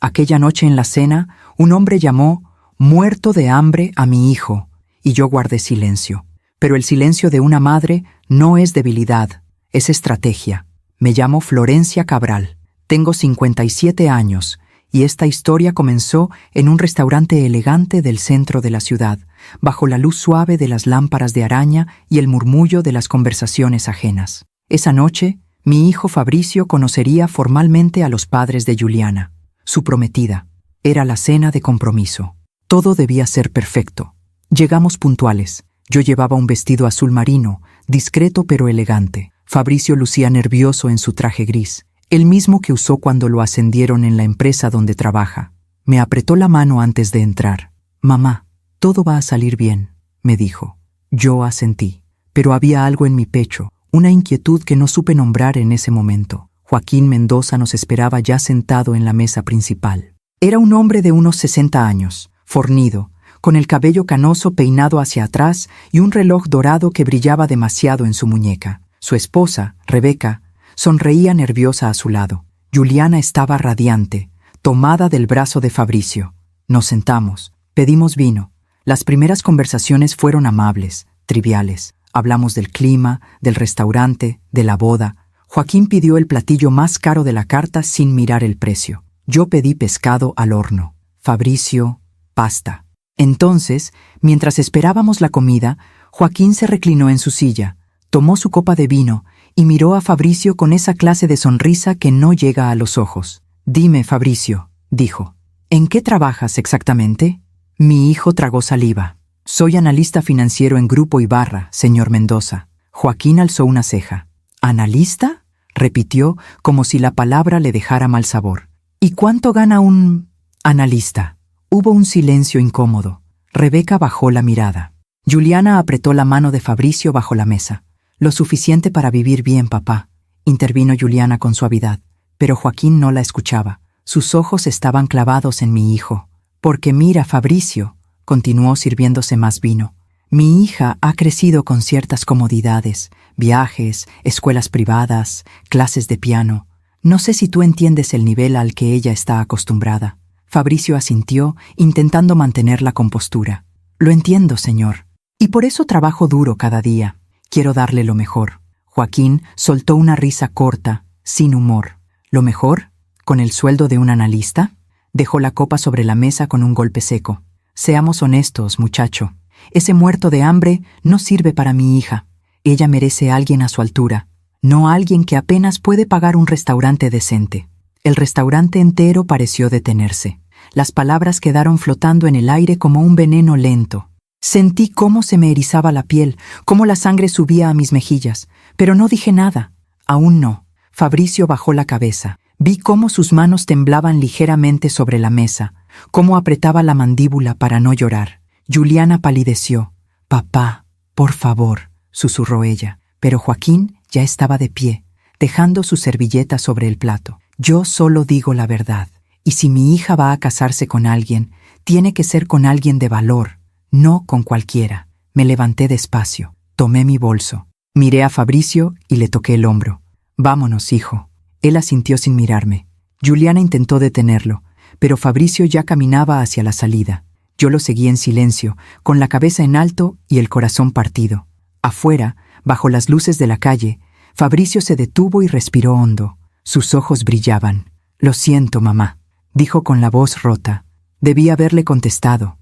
Aquella noche en la cena, un hombre llamó muerto de hambre a mi hijo, y yo guardé silencio. Pero el silencio de una madre no es debilidad, es estrategia. Me llamo Florencia Cabral, tengo 57 años, y esta historia comenzó en un restaurante elegante del centro de la ciudad, bajo la luz suave de las lámparas de araña y el murmullo de las conversaciones ajenas. Esa noche, mi hijo Fabricio conocería formalmente a los padres de Juliana, su prometida. Era la cena de compromiso. Todo debía ser perfecto. Llegamos puntuales. Yo llevaba un vestido azul marino, discreto pero elegante. Fabricio lucía nervioso en su traje gris, el mismo que usó cuando lo ascendieron en la empresa donde trabaja. Me apretó la mano antes de entrar. «Mamá, todo va a salir bien», me dijo. Yo asentí, pero había algo en mi pecho, una inquietud que no supe nombrar en ese momento. Joaquín Mendoza nos esperaba ya sentado en la mesa principal. Era un hombre de unos 60 años, fornido, con el cabello canoso peinado hacia atrás y un reloj dorado que brillaba demasiado en su muñeca. Su esposa, Rebeca, sonreía nerviosa a su lado. Juliana estaba radiante, tomada del brazo de Fabricio. Nos sentamos, pedimos vino. Las primeras conversaciones fueron amables, triviales. Hablamos del clima, del restaurante, de la boda. Joaquín pidió el platillo más caro de la carta sin mirar el precio. Yo pedí pescado al horno. Fabricio, pasta. Entonces, mientras esperábamos la comida, Joaquín se reclinó en su silla, tomó su copa de vino y miró a Fabricio con esa clase de sonrisa que no llega a los ojos. «Dime, Fabricio», dijo, «¿en qué trabajas exactamente?» Mi hijo tragó saliva. «Soy analista financiero en Grupo Ibarra, señor Mendoza». Joaquín alzó una ceja. «¿Analista?», repitió como si la palabra le dejara mal sabor. «¿Y cuánto gana un analista?». Hubo un silencio incómodo. Rebeca bajó la mirada. Juliana apretó la mano de Fabricio bajo la mesa. «Lo suficiente para vivir bien, papá», intervino Juliana con suavidad. Pero Joaquín no la escuchaba. Sus ojos estaban clavados en mi hijo. «Porque mira, Fabricio», continuó sirviéndose más vino, «mi hija ha crecido con ciertas comodidades, viajes, escuelas privadas, clases de piano. No sé si tú entiendes el nivel al que ella está acostumbrada». Fabricio asintió, intentando mantener la compostura. «Lo entiendo, señor. Y por eso trabajo duro cada día. Quiero darle lo mejor». Joaquín soltó una risa corta, sin humor. «¿Lo mejor? ¿Con el sueldo de un analista?». Dejó la copa sobre la mesa con un golpe seco. «Seamos honestos, muchacho. Ese muerto de hambre no sirve para mi hija. Ella merece a alguien a su altura, no a alguien que apenas puede pagar un restaurante decente». El restaurante entero pareció detenerse. Las palabras quedaron flotando en el aire como un veneno lento. Sentí cómo se me erizaba la piel, cómo la sangre subía a mis mejillas, pero no dije nada. Aún no. Fabricio bajó la cabeza. Vi cómo sus manos temblaban ligeramente sobre la mesa, cómo apretaba la mandíbula para no llorar. Juliana palideció. «Papá, por favor», susurró ella. Pero Joaquín ya estaba de pie, dejando su servilleta sobre el plato. «Yo solo digo la verdad, y si mi hija va a casarse con alguien, tiene que ser con alguien de valor, no con cualquiera». Me levanté despacio, tomé mi bolso, miré a Fabricio y le toqué el hombro. «Vámonos, hijo». Él asintió sin mirarme. Juliana intentó detenerlo, pero Fabricio ya caminaba hacia la salida. Yo lo seguí en silencio, con la cabeza en alto y el corazón partido. Afuera, bajo las luces de la calle, Fabricio se detuvo y respiró hondo. Sus ojos brillaban. «Lo siento, mamá», dijo con la voz rota. Debí haberle contestado.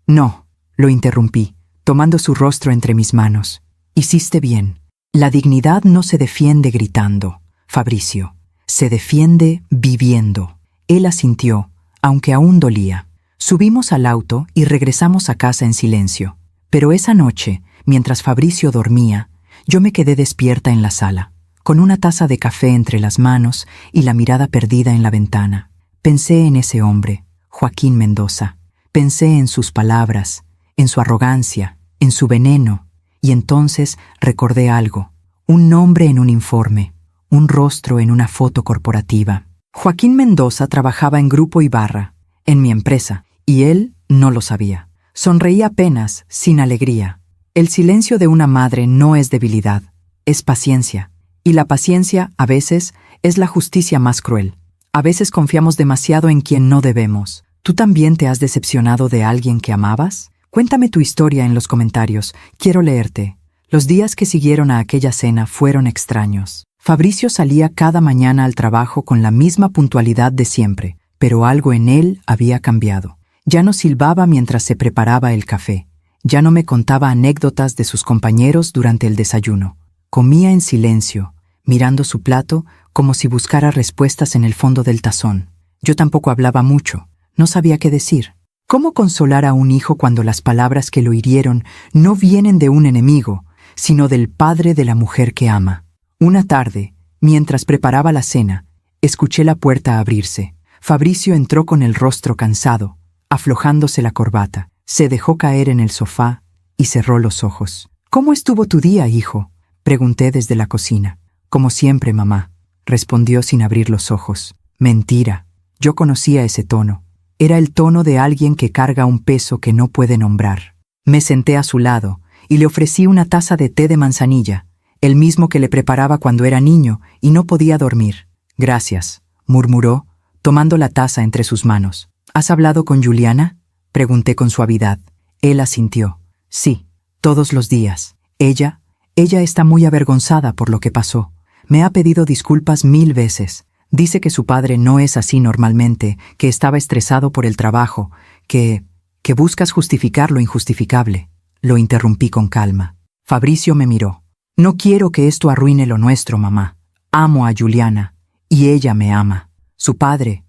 No, lo interrumpí, tomando su rostro entre mis manos. «Hiciste bien. La dignidad no se defiende gritando, Fabricio. Se defiende viviendo». Él asintió, aunque aún dolía. Subimos al auto y regresamos a casa en silencio. Pero esa noche, mientras Fabricio dormía, yo me quedé despierta en la sala, con una taza de café entre las manos y la mirada perdida en la ventana. Pensé en ese hombre, Joaquín Mendoza. Pensé en sus palabras, en su arrogancia, en su veneno, y entonces recordé algo, un nombre en un informe, un rostro en una foto corporativa. Joaquín Mendoza trabajaba en Grupo Ibarra, en mi empresa, y él no lo sabía. Sonreía apenas, sin alegría. El silencio de una madre no es debilidad, es paciencia. Y la paciencia, a veces, es la justicia más cruel. A veces confiamos demasiado en quien no debemos. ¿Tú también te has decepcionado de alguien que amabas? Cuéntame tu historia en los comentarios. Quiero leerte. Los días que siguieron a aquella cena fueron extraños. Fabricio salía cada mañana al trabajo con la misma puntualidad de siempre, pero algo en él había cambiado. Ya no silbaba mientras se preparaba el café. Ya no me contaba anécdotas de sus compañeros durante el desayuno. Comía en silencio, mirando su plato como si buscara respuestas en el fondo del tazón. Yo tampoco hablaba mucho. No sabía qué decir. ¿Cómo consolar a un hijo cuando las palabras que lo hirieron no vienen de un enemigo, sino del padre de la mujer que ama? Una tarde, mientras preparaba la cena, escuché la puerta abrirse. Fabricio entró con el rostro cansado, aflojándose la corbata. Se dejó caer en el sofá y cerró los ojos. «¿Cómo estuvo tu día, hijo?», pregunté desde la cocina. «Como siempre, mamá», respondió sin abrir los ojos. Mentira. Yo conocía ese tono. Era el tono de alguien que carga un peso que no puede nombrar. Me senté a su lado y le ofrecí una taza de té de manzanilla, el mismo que le preparaba cuando era niño y no podía dormir. «Gracias», murmuró, tomando la taza entre sus manos. «¿Has hablado con Juliana?», pregunté con suavidad. Él asintió. «Sí, todos los días. Ella está muy avergonzada por lo que pasó. Me ha pedido disculpas 1000 veces. Dice que su padre no es así normalmente, que estaba estresado por el trabajo, que buscas justificar lo injustificable». Lo interrumpí con calma. Fabricio me miró. «No quiero que esto arruine lo nuestro, mamá. Amo a Juliana, y ella me ama. Su padre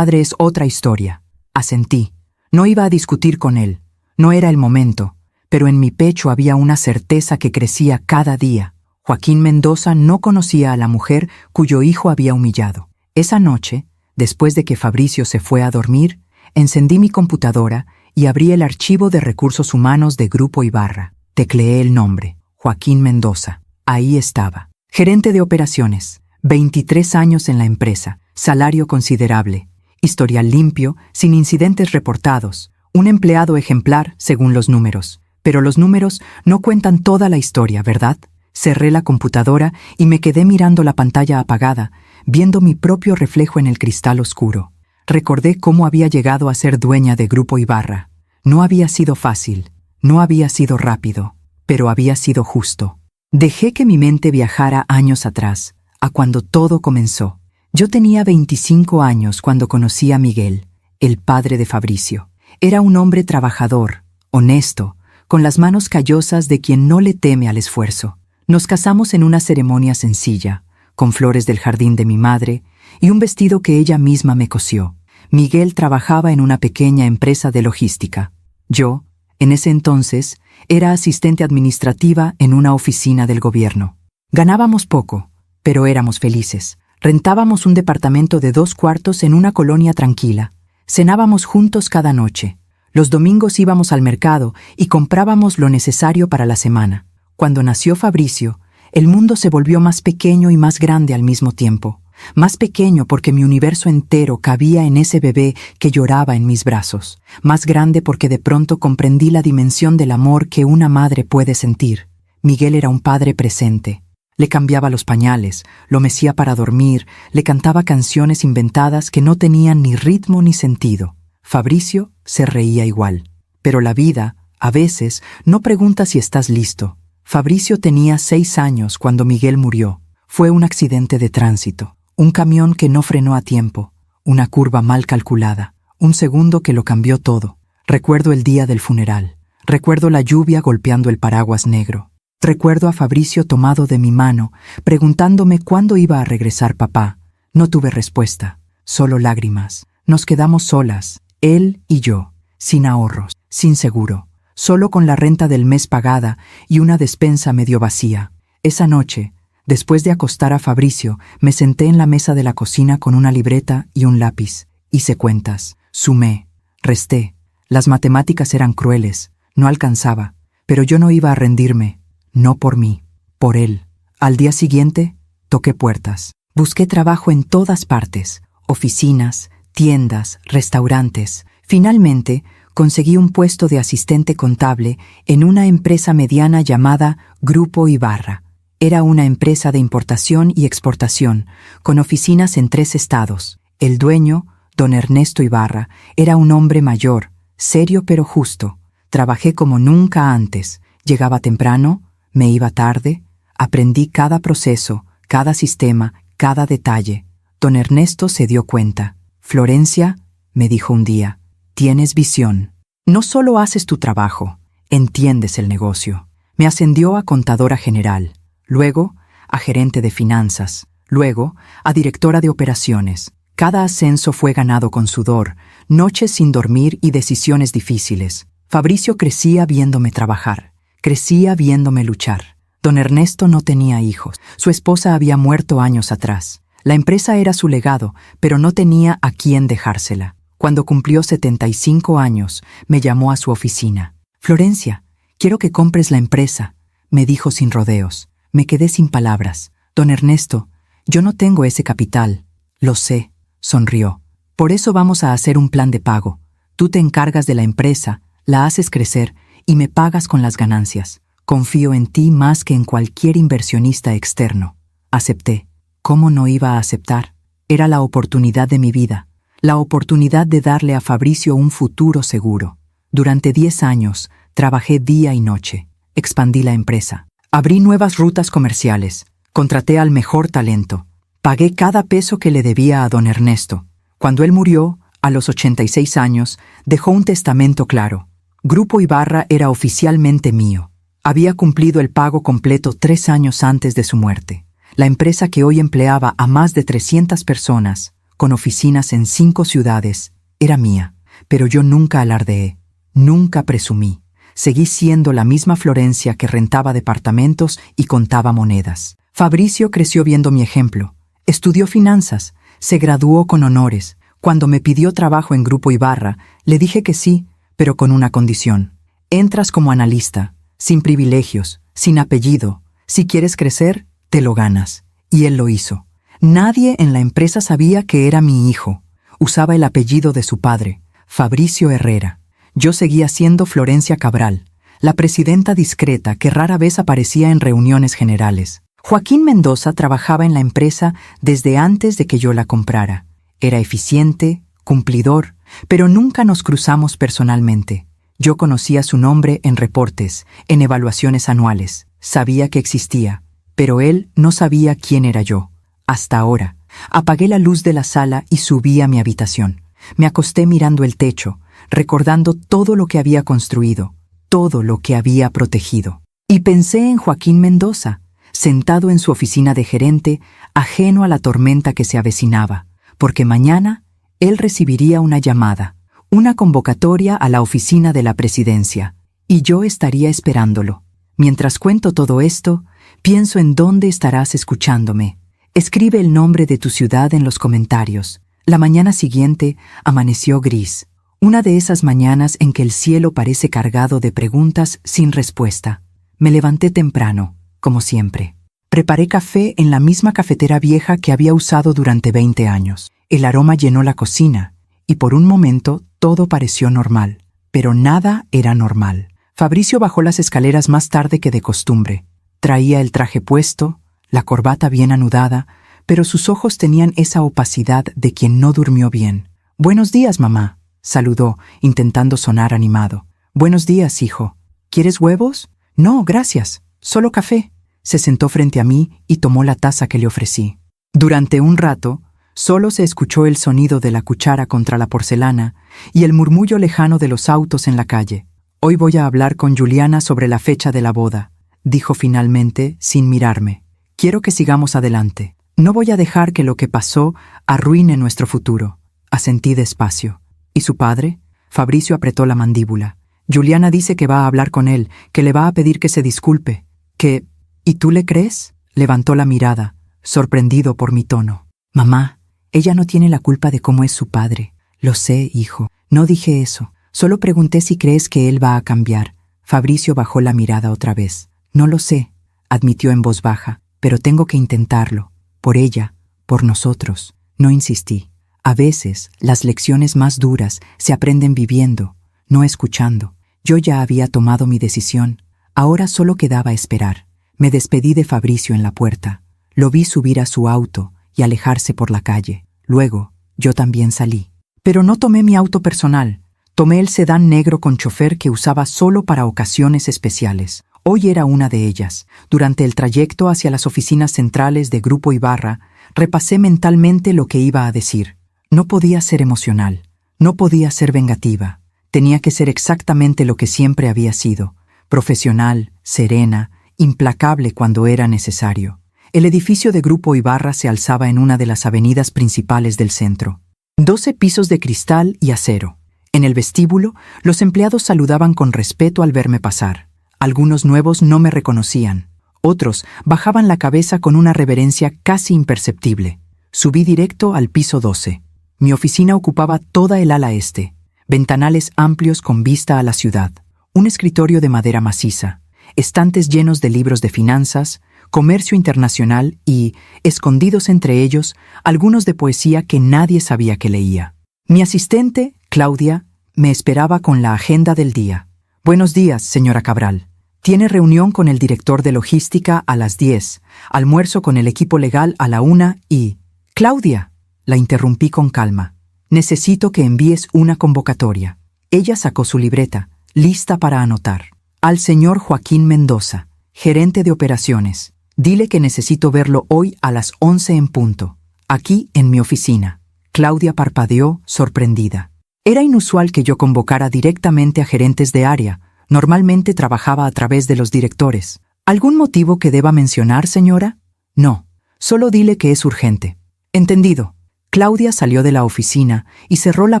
es otra historia». Asentí. No iba a discutir con él. No era el momento, pero en mi pecho había una certeza que crecía cada día. Joaquín Mendoza no conocía a la mujer cuyo hijo había humillado. Esa noche, después de que Fabricio se fue a dormir, encendí mi computadora y abrí el archivo de recursos humanos de Grupo Ibarra. Tecleé el nombre, Joaquín Mendoza. Ahí estaba. Gerente de operaciones, 23 años en la empresa, salario considerable, historial limpio, sin incidentes reportados, un empleado ejemplar según los números. Pero los números no cuentan toda la historia, ¿verdad? Cerré la computadora y me quedé mirando la pantalla apagada, viendo mi propio reflejo en el cristal oscuro. Recordé cómo había llegado a ser dueña de Grupo Ibarra. No había sido fácil, no había sido rápido, pero había sido justo. Dejé que mi mente viajara años atrás, a cuando todo comenzó. Yo tenía 25 años cuando conocí a Miguel, el padre de Fabricio. Era un hombre trabajador, honesto, con las manos callosas de quien no le teme al esfuerzo. Nos casamos en una ceremonia sencilla, con flores del jardín de mi madre y un vestido que ella misma me cosió. Miguel trabajaba en una pequeña empresa de logística. Yo, en ese entonces, era asistente administrativa en una oficina del gobierno. Ganábamos poco, pero éramos felices. Rentábamos un departamento de 2 cuartos en una colonia tranquila. Cenábamos juntos cada noche. Los domingos íbamos al mercado y comprábamos lo necesario para la semana. Cuando nació Fabricio, el mundo se volvió más pequeño y más grande al mismo tiempo. Más pequeño porque mi universo entero cabía en ese bebé que lloraba en mis brazos. Más grande porque de pronto comprendí la dimensión del amor que una madre puede sentir. Miguel era un padre presente. Le cambiaba los pañales, lo mecía para dormir, le cantaba canciones inventadas que no tenían ni ritmo ni sentido. Fabricio se reía igual. Pero la vida, a veces, no pregunta si estás listo. Fabricio tenía 6 años cuando Miguel murió. Fue un accidente de tránsito, un camión que no frenó a tiempo, una curva mal calculada, un segundo que lo cambió todo. Recuerdo el día del funeral, recuerdo la lluvia golpeando el paraguas negro. Recuerdo a Fabricio tomado de mi mano, preguntándome cuándo iba a regresar papá. No tuve respuesta, solo lágrimas. Nos quedamos solas, él y yo, sin ahorros, sin seguro, solo con la renta del mes pagada y una despensa medio vacía. Esa noche, después de acostar a Fabricio, me senté en la mesa de la cocina con una libreta y un lápiz. Hice cuentas, sumé, resté. Las matemáticas eran crueles, no alcanzaba, pero yo no iba a rendirme. No por mí, por él. Al día siguiente, toqué puertas. Busqué trabajo en todas partes, oficinas, tiendas, restaurantes. Finalmente, conseguí un puesto de asistente contable en una empresa mediana llamada Grupo Ibarra. Era una empresa de importación y exportación, con oficinas en 3 estados. El dueño, don Ernesto Ibarra, era un hombre mayor, serio pero justo. Trabajé como nunca antes. Llegaba temprano, me iba tarde. Aprendí cada proceso, cada sistema, cada detalle. Don Ernesto se dio cuenta. «Florencia», me dijo un día, «tienes visión. No solo haces tu trabajo, entiendes el negocio». Me ascendió a contadora general, luego a gerente de finanzas, luego a directora de operaciones. Cada ascenso fue ganado con sudor, noches sin dormir y decisiones difíciles. Fabricio crecía viéndome trabajar, crecía viéndome luchar. Don Ernesto no tenía hijos, su esposa había muerto años atrás. La empresa era su legado, pero no tenía a quién dejársela. Cuando cumplió 75 años, me llamó a su oficina. «Florencia, quiero que compres la empresa», me dijo sin rodeos. Me quedé sin palabras. «Don Ernesto, yo no tengo ese capital». «Lo sé», sonrió. «Por eso vamos a hacer un plan de pago. Tú te encargas de la empresa, la haces crecer y me pagas con las ganancias. Confío en ti más que en cualquier inversionista externo». Acepté. ¿Cómo no iba a aceptar? Era la oportunidad de mi vida, la oportunidad de darle a Fabricio un futuro seguro. Durante 10 años, trabajé día y noche. Expandí la empresa. Abrí nuevas rutas comerciales. Contraté al mejor talento. Pagué cada peso que le debía a don Ernesto. Cuando él murió, a los 86 años, dejó un testamento claro. Grupo Ibarra era oficialmente mío. Había cumplido el pago completo 3 años antes de su muerte. La empresa que hoy empleaba a más de 300 personas, con oficinas en 5 ciudades, era mía. Pero yo nunca alardeé, nunca presumí. Seguí siendo la misma Florencia que rentaba departamentos y contaba monedas. Fabricio creció viendo mi ejemplo. Estudió finanzas, se graduó con honores. Cuando me pidió trabajo en Grupo Ibarra, le dije que sí, pero con una condición. Entras como analista, sin privilegios, sin apellido. Si quieres crecer, te lo ganas. Y él lo hizo. Nadie en la empresa sabía que era mi hijo. Usaba el apellido de su padre, Fabricio Herrera. Yo seguía siendo Florencia Cabral, la presidenta discreta que rara vez aparecía en reuniones generales. Joaquín Mendoza trabajaba en la empresa desde antes de que yo la comprara. Era eficiente, cumplidor, pero nunca nos cruzamos personalmente. Yo conocía su nombre en reportes, en evaluaciones anuales. Sabía que existía, pero él no sabía quién era yo. Hasta ahora. Apagué la luz de la sala y subí a mi habitación. Me acosté mirando el techo, recordando todo lo que había construido, todo lo que había protegido. Y pensé en Joaquín Mendoza, sentado en su oficina de gerente, ajeno a la tormenta que se avecinaba, porque mañana él recibiría una llamada, una convocatoria a la oficina de la presidencia, y yo estaría esperándolo. Mientras cuento todo esto, pienso en dónde estarás escuchándome. Escribe el nombre de tu ciudad en los comentarios. La mañana siguiente amaneció gris. Una de esas mañanas en que el cielo parece cargado de preguntas sin respuesta. Me levanté temprano, como siempre. Preparé café en la misma cafetera vieja que había usado durante 20 años. El aroma llenó la cocina, y por un momento todo pareció normal. Pero nada era normal. Fabricio bajó las escaleras más tarde que de costumbre. Traía el traje puesto, la corbata bien anudada, pero sus ojos tenían esa opacidad de quien no durmió bien. «Buenos días, mamá», saludó, intentando sonar animado. «Buenos días, hijo. ¿Quieres huevos?» «No, gracias. Solo café». Se sentó frente a mí y tomó la taza que le ofrecí. Durante un rato, solo se escuchó el sonido de la cuchara contra la porcelana y el murmullo lejano de los autos en la calle. «Hoy voy a hablar con Juliana sobre la fecha de la boda», dijo finalmente, sin mirarme. «Quiero que sigamos adelante. No voy a dejar que lo que pasó arruine nuestro futuro». Asentí despacio. «¿Y su padre?» Fabricio apretó la mandíbula. «Juliana dice que va a hablar con él, que le va a pedir que se disculpe. Que... ¿Y tú le crees?» Levantó la mirada, sorprendido por mi tono. «Mamá, ella no tiene la culpa de cómo es su padre». «Lo sé, hijo. No dije eso. Solo pregunté si crees que él va a cambiar». Fabricio bajó la mirada otra vez. «No lo sé», admitió en voz baja, «pero tengo que intentarlo. Por ella, por nosotros». No insistí. A veces, las lecciones más duras se aprenden viviendo, no escuchando. Yo ya había tomado mi decisión. Ahora solo quedaba esperar. Me despedí de Fabricio en la puerta. Lo vi subir a su auto y alejarse por la calle. Luego, yo también salí. Pero no tomé mi auto personal. Tomé el sedán negro con chofer que usaba solo para ocasiones especiales. Hoy era una de ellas. Durante el trayecto hacia las oficinas centrales de Grupo Ibarra, repasé mentalmente lo que iba a decir. No podía ser emocional. No podía ser vengativa. Tenía que ser exactamente lo que siempre había sido. Profesional, serena, implacable cuando era necesario. El edificio de Grupo Ibarra se alzaba en una de las avenidas principales del centro. 12 pisos de cristal y acero. En el vestíbulo, los empleados saludaban con respeto al verme pasar. Algunos nuevos no me reconocían. Otros bajaban la cabeza con una reverencia casi imperceptible. Subí directo al piso 12. Mi oficina ocupaba toda el ala este. Ventanales amplios con vista a la ciudad. Un escritorio de madera maciza. Estantes llenos de libros de finanzas, comercio internacional y, escondidos entre ellos, algunos de poesía que nadie sabía que leía. Mi asistente, Claudia, me esperaba con la agenda del día. Buenos días, señora Cabral. Tiene reunión con el director de logística a las 10, almuerzo con el equipo legal a la 1 y... Claudia, la interrumpí con calma. Necesito que envíes una convocatoria. Ella sacó su libreta, lista para anotar. Al señor Joaquín Mendoza, gerente de operaciones. Dile que necesito verlo hoy a las 11 en punto, aquí en mi oficina. Claudia parpadeó, sorprendida. Era inusual que yo convocara directamente a gerentes de área. Normalmente trabajaba a través de los directores. ¿Algún motivo que deba mencionar, señora? No, solo dile que es urgente. Entendido. Claudia salió de la oficina y cerró la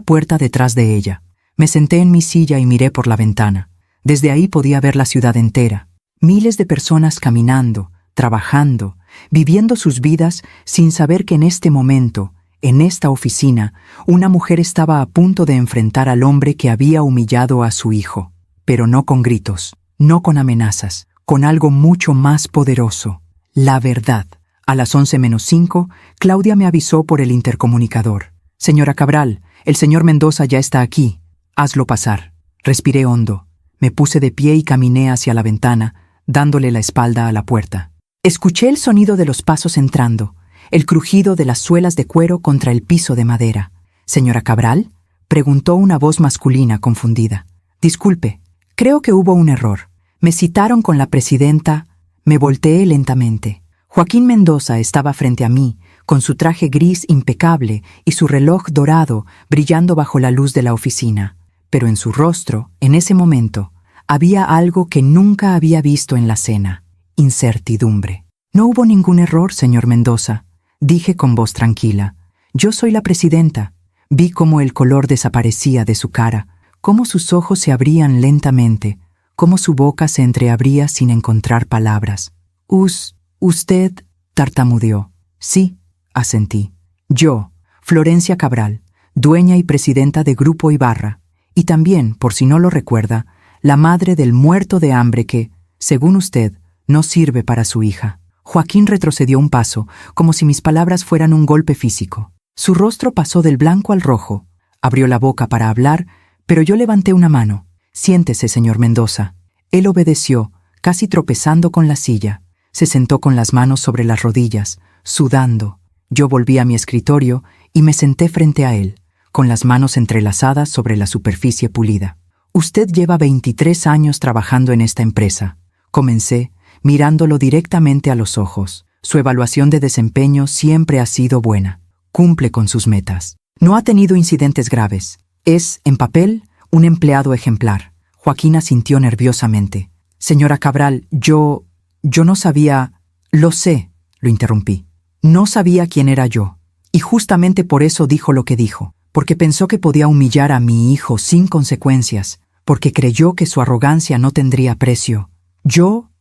puerta detrás de ella. Me senté en mi silla y miré por la ventana. Desde ahí podía ver la ciudad entera. Miles de personas caminando, trabajando, viviendo sus vidas sin saber que en este momento, en esta oficina, una mujer estaba a punto de enfrentar al hombre que había humillado a su hijo. Pero no con gritos, no con amenazas, con algo mucho más poderoso: la verdad. A las 11:05, Claudia me avisó por el intercomunicador. Señora Cabral, el señor Mendoza ya está aquí. Hazlo pasar. Respiré hondo. Me puse de pie y caminé hacia la ventana, dándole la espalda a la puerta. Escuché el sonido de los pasos entrando, el crujido de las suelas de cuero contra el piso de madera. ¿Señora Cabral?, preguntó una voz masculina confundida. Disculpe, creo que hubo un error. Me citaron con la presidenta. Me volteé lentamente. Joaquín Mendoza estaba frente a mí, con su traje gris impecable y su reloj dorado brillando bajo la luz de la oficina. Pero en su rostro, en ese momento, había algo que nunca había visto en la cena: incertidumbre. No hubo ningún error, señor Mendoza, dije con voz tranquila. Yo soy la presidenta. Vi cómo el color desaparecía de su cara, cómo sus ojos se abrían lentamente, cómo su boca se entreabría sin encontrar palabras. Usted, tartamudeó. Sí, asentí. Yo, Florencia Cabral, dueña y presidenta de Grupo Ibarra, y también, por si no lo recuerda, la madre del muerto de hambre que, según usted, no sirve para su hija. Joaquín retrocedió un paso, como si mis palabras fueran un golpe físico. Su rostro pasó del blanco al rojo. Abrió la boca para hablar, pero yo levanté una mano. Siéntese, señor Mendoza. Él obedeció, casi tropezando con la silla. Se sentó con las manos sobre las rodillas, sudando. Yo volví a mi escritorio y me senté frente a él, con las manos entrelazadas sobre la superficie pulida. Usted lleva 23 años trabajando en esta empresa. Comencé, mirándolo directamente a los ojos. Su evaluación de desempeño siempre ha sido buena. Cumple con sus metas. No ha tenido incidentes graves. Es, en papel, un empleado ejemplar. Joaquín asintió nerviosamente. Señora Cabral, yo no sabía... Lo sé, lo interrumpí. No sabía quién era yo. Y justamente por eso dijo lo que dijo. Porque pensó que podía humillar a mi hijo sin consecuencias. Porque creyó que su arrogancia no tendría precio.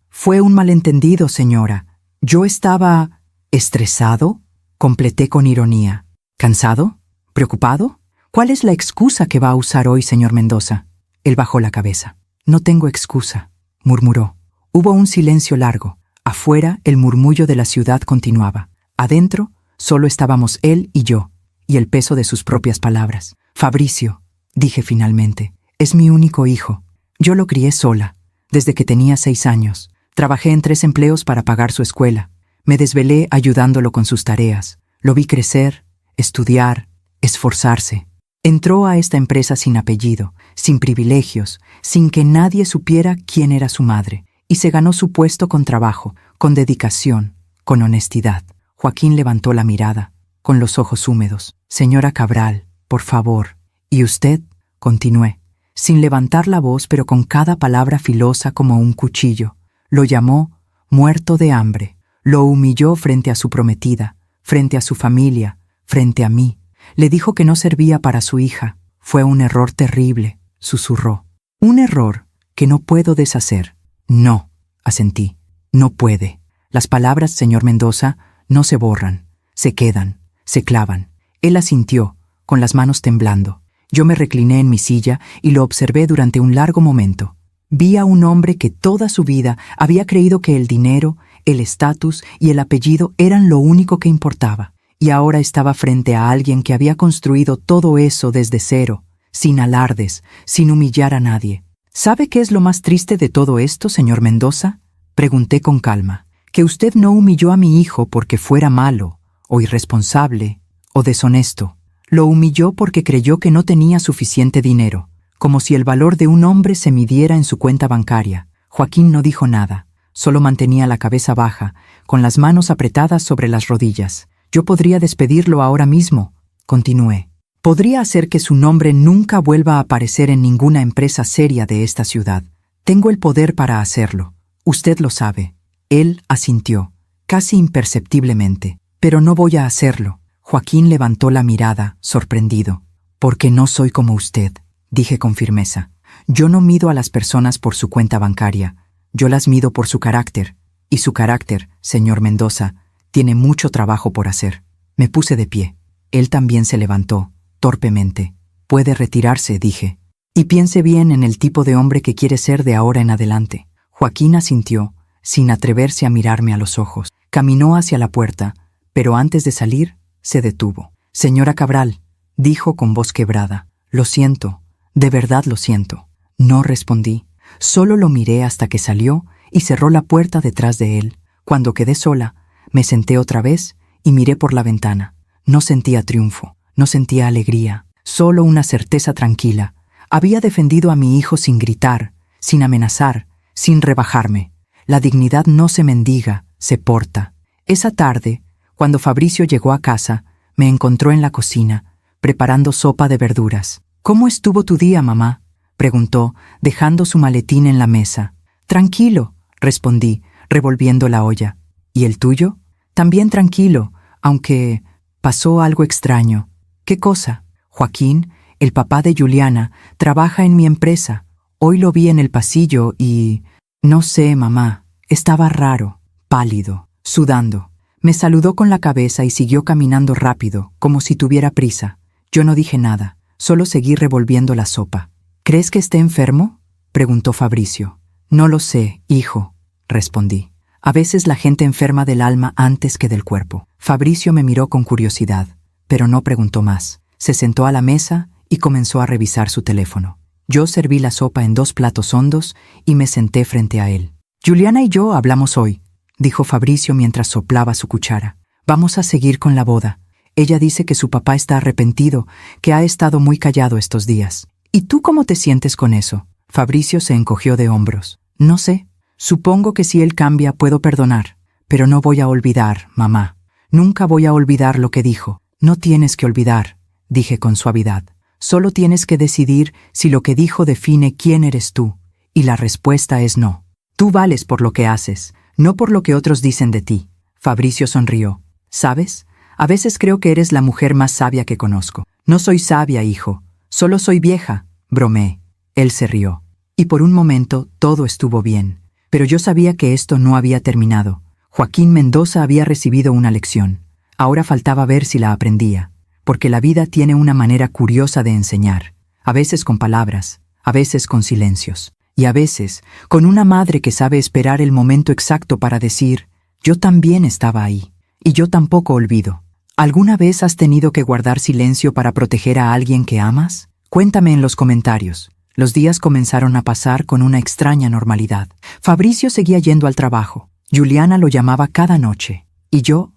Fue un malentendido, señora. Yo estaba... ¿Estresado?, completé con ironía. ¿Cansado? ¿Preocupado? ¿Cuál es la excusa que va a usar hoy, señor Mendoza? Él bajó la cabeza. No tengo excusa, murmuró. Hubo un silencio largo. Afuera, el murmullo de la ciudad continuaba. Adentro, solo estábamos él y yo, y el peso de sus propias palabras. Fabricio, dije finalmente, es mi único hijo. Yo lo crié sola, desde que tenía 6 años. Trabajé en 3 empleos para pagar su escuela. Me desvelé ayudándolo con sus tareas. Lo vi crecer, estudiar, esforzarse. Entró a esta empresa sin apellido, sin privilegios, sin que nadie supiera quién era su madre, y se ganó su puesto con trabajo, con dedicación, con honestidad. Joaquín levantó la mirada, con los ojos húmedos. Señora Cabral, por favor. ¿Y usted? Continué, sin levantar la voz, pero con cada palabra filosa como un cuchillo. Lo llamó muerto de hambre. Lo humilló frente a su prometida, frente a su familia, frente a mí. Le dijo que no servía para su hija. Fue un error terrible, susurró. Un error que no puedo deshacer. No, asentí. No puede. Las palabras, señor Mendoza, no se borran, se quedan, se clavan. Él asintió, con las manos temblando. Yo me recliné en mi silla y lo observé durante un largo momento. Vi a un hombre que toda su vida había creído que el dinero, el estatus y el apellido eran lo único que importaba, y ahora estaba frente a alguien que había construido todo eso desde cero, sin alardes, sin humillar a nadie. ¿Sabe qué es lo más triste de todo esto, señor Mendoza? Pregunté con calma. Que usted no humilló a mi hijo porque fuera malo, o irresponsable, o deshonesto. Lo humilló porque creyó que no tenía suficiente dinero, como si el valor de un hombre se midiera en su cuenta bancaria. Joaquín no dijo nada, solo mantenía la cabeza baja, con las manos apretadas sobre las rodillas. Yo podría despedirlo ahora mismo, continué. Podría hacer que su nombre nunca vuelva a aparecer en ninguna empresa seria de esta ciudad. Tengo el poder para hacerlo. Usted lo sabe. Él asintió, casi imperceptiblemente. Pero no voy a hacerlo. Joaquín levantó la mirada, sorprendido. Porque no soy como usted, dije con firmeza. Yo no mido a las personas por su cuenta bancaria. Yo las mido por su carácter. Y su carácter, señor Mendoza, tiene mucho trabajo por hacer. Me puse de pie. Él también se levantó, torpemente. Puede retirarse, dije. Y piense bien en el tipo de hombre que quiere ser de ahora en adelante. Joaquín asintió, sin atreverse a mirarme a los ojos. Caminó hacia la puerta, pero antes de salir, se detuvo. Señora Cabral, dijo con voz quebrada. Lo siento, de verdad lo siento. No respondí. Solo lo miré hasta que salió y cerró la puerta detrás de él. Cuando quedé sola, me senté otra vez y miré por la ventana. No sentía triunfo, no sentía alegría, solo una certeza tranquila. Había defendido a mi hijo sin gritar, sin amenazar, sin rebajarme. La dignidad no se mendiga, se porta. Esa tarde, cuando Fabricio llegó a casa, me encontró en la cocina, preparando sopa de verduras. «¿Cómo estuvo tu día, mamá?», preguntó, dejando su maletín en la mesa. «Tranquilo», respondí, revolviendo la olla. «¿Y el tuyo?». «También tranquilo, aunque pasó algo extraño». «¿Qué cosa?». «Joaquín, el papá de Juliana, trabaja en mi empresa. Hoy lo vi en el pasillo y... no sé, mamá, estaba raro, pálido, sudando. Me saludó con la cabeza y siguió caminando rápido, como si tuviera prisa. Yo no dije nada, solo seguí revolviendo la sopa. «¿Crees que esté enfermo?», preguntó Fabricio. «No lo sé, hijo», respondí. «A veces la gente enferma del alma antes que del cuerpo». Fabricio me miró con curiosidad, pero no preguntó más. Se sentó a la mesa y comenzó a revisar su teléfono. Yo serví la sopa en 2 platos hondos y me senté frente a él. «Juliana y yo hablamos hoy», dijo Fabricio mientras soplaba su cuchara. «Vamos a seguir con la boda. Ella dice que su papá está arrepentido, que ha estado muy callado estos días. ¿Y tú cómo te sientes con eso?». Fabricio se encogió de hombros. «No sé. Supongo que si él cambia puedo perdonar. Pero no voy a olvidar, mamá. Nunca voy a olvidar lo que dijo». «No tienes que olvidar», dije con suavidad. «Solo tienes que decidir si lo que dijo define quién eres tú. Y la respuesta es no. Tú vales por lo que haces, no por lo que otros dicen de ti». Fabricio sonrió. «¿Sabes? A veces creo que eres la mujer más sabia que conozco». «No soy sabia, hijo. Solo soy vieja», bromeé. Él se rió. Y por un momento todo estuvo bien. Pero yo sabía que esto no había terminado. Joaquín Mendoza había recibido una lección. Ahora faltaba ver si la aprendía. Porque la vida tiene una manera curiosa de enseñar. A veces con palabras, a veces con silencios. Y a veces con una madre que sabe esperar el momento exacto para decir: «Yo también estaba ahí. Y yo tampoco olvido». ¿Alguna vez has tenido que guardar silencio para proteger a alguien que amas? Cuéntame en los comentarios. Los días comenzaron a pasar con una extraña normalidad. Fabricio seguía yendo al trabajo. Juliana lo llamaba cada noche. Y yo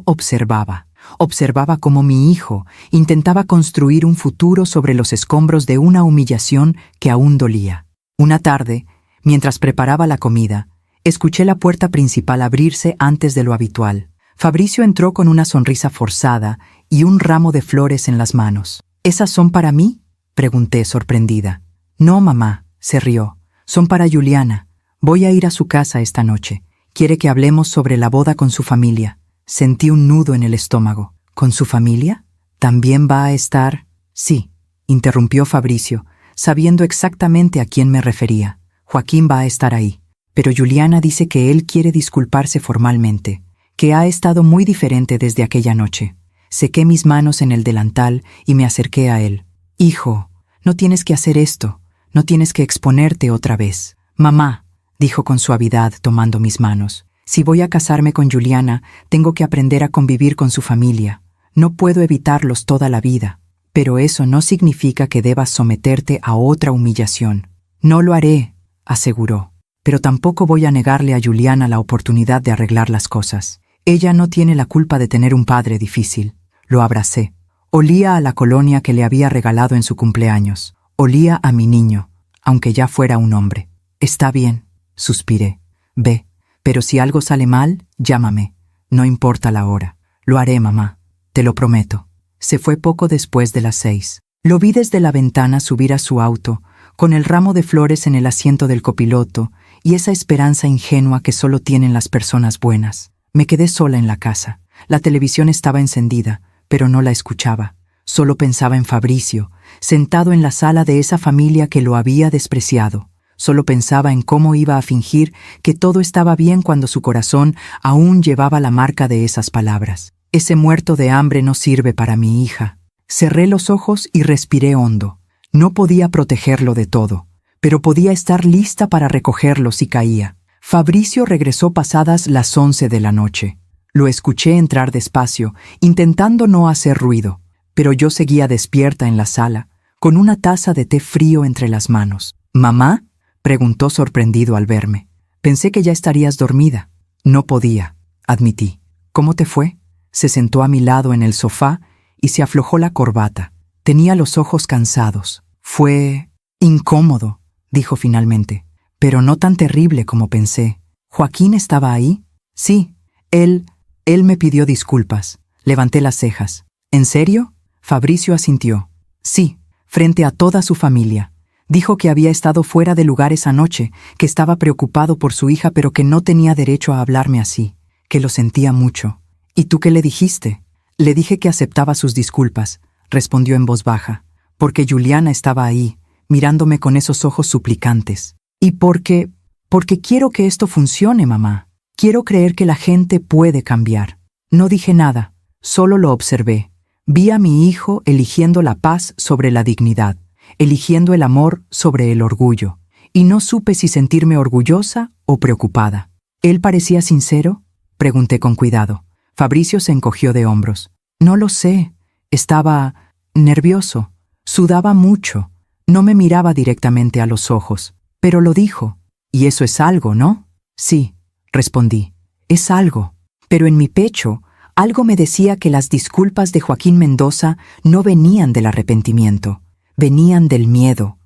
observaba. Observaba cómo mi hijo intentaba construir un futuro sobre los escombros de una humillación que aún dolía. Una tarde, mientras preparaba la comida, escuché la puerta principal abrirse antes de lo habitual. Fabricio entró con una sonrisa forzada y un ramo de flores en las manos. ¿Esas son para mí?, pregunté sorprendida. No, mamá, se rió. Son para Juliana. Voy a ir a su casa esta noche. Quiere que hablemos sobre la boda con su familia. Sentí un nudo en el estómago. ¿Con su familia? ¿También va a estar? Sí, interrumpió Fabricio, sabiendo exactamente a quién me refería. Joaquín va a estar ahí. Pero Juliana dice que él quiere disculparse formalmente, que ha estado muy diferente desde aquella noche. Sequé mis manos en el delantal y me acerqué a él. Hijo, no tienes que hacer esto. No tienes que exponerte otra vez. Mamá, dijo con suavidad tomando mis manos. Si voy a casarme con Juliana, tengo que aprender a convivir con su familia. No puedo evitarlos toda la vida. Pero eso no significa que debas someterte a otra humillación. No lo haré, aseguró. Pero tampoco voy a negarle a Juliana la oportunidad de arreglar las cosas. Ella no tiene la culpa de tener un padre difícil. Lo abracé. Olía a la colonia que le había regalado en su cumpleaños. Olía a mi niño, aunque ya fuera un hombre. Está bien, suspiré. Ve, pero si algo sale mal, llámame. No importa la hora. Lo haré, mamá. Te lo prometo. Se fue poco después de las 6. Lo vi desde la ventana subir a su auto, con el ramo de flores en el asiento del copiloto y esa esperanza ingenua que solo tienen las personas buenas. Me quedé sola en la casa. La televisión estaba encendida, pero no la escuchaba. Solo pensaba en Fabricio, sentado en la sala de esa familia que lo había despreciado. Solo pensaba en cómo iba a fingir que todo estaba bien cuando su corazón aún llevaba la marca de esas palabras. Ese muerto de hambre no sirve para mi hija. Cerré los ojos y respiré hondo. No podía protegerlo de todo, pero podía estar lista para recogerlo si caía. Fabricio regresó pasadas las 11 de la noche. Lo escuché entrar despacio, intentando no hacer ruido. Pero yo seguía despierta en la sala, con una taza de té frío entre las manos. ¿Mamá?, preguntó sorprendido al verme. Pensé que ya estarías dormida. No podía, admití. ¿Cómo te fue? Se sentó a mi lado en el sofá y se aflojó la corbata. Tenía los ojos cansados. Fue incómodo, dijo finalmente, pero no tan terrible como pensé. ¿Joaquín estaba ahí? Sí, él me pidió disculpas. Levanté las cejas. ¿En serio? Fabricio asintió. Sí, frente a toda su familia. Dijo que había estado fuera de lugar esa noche, que estaba preocupado por su hija pero que no tenía derecho a hablarme así, que lo sentía mucho. ¿Y tú qué le dijiste? Le dije que aceptaba sus disculpas, respondió en voz baja, porque Juliana estaba ahí, mirándome con esos ojos suplicantes. Y porque quiero que esto funcione, mamá. Quiero creer que la gente puede cambiar. No dije nada, solo lo observé. Vi a mi hijo eligiendo la paz sobre la dignidad, eligiendo el amor sobre el orgullo, y no supe si sentirme orgullosa o preocupada. ¿Él parecía sincero?, pregunté con cuidado. Fabricio se encogió de hombros. No lo sé. Estaba nervioso. Sudaba mucho. No me miraba directamente a los ojos. Pero lo dijo. Y eso es algo, ¿no? Sí, respondí. Es algo. Pero en mi pecho, algo me decía que las disculpas de Joaquín Mendoza no venían del arrepentimiento. Venían del miedo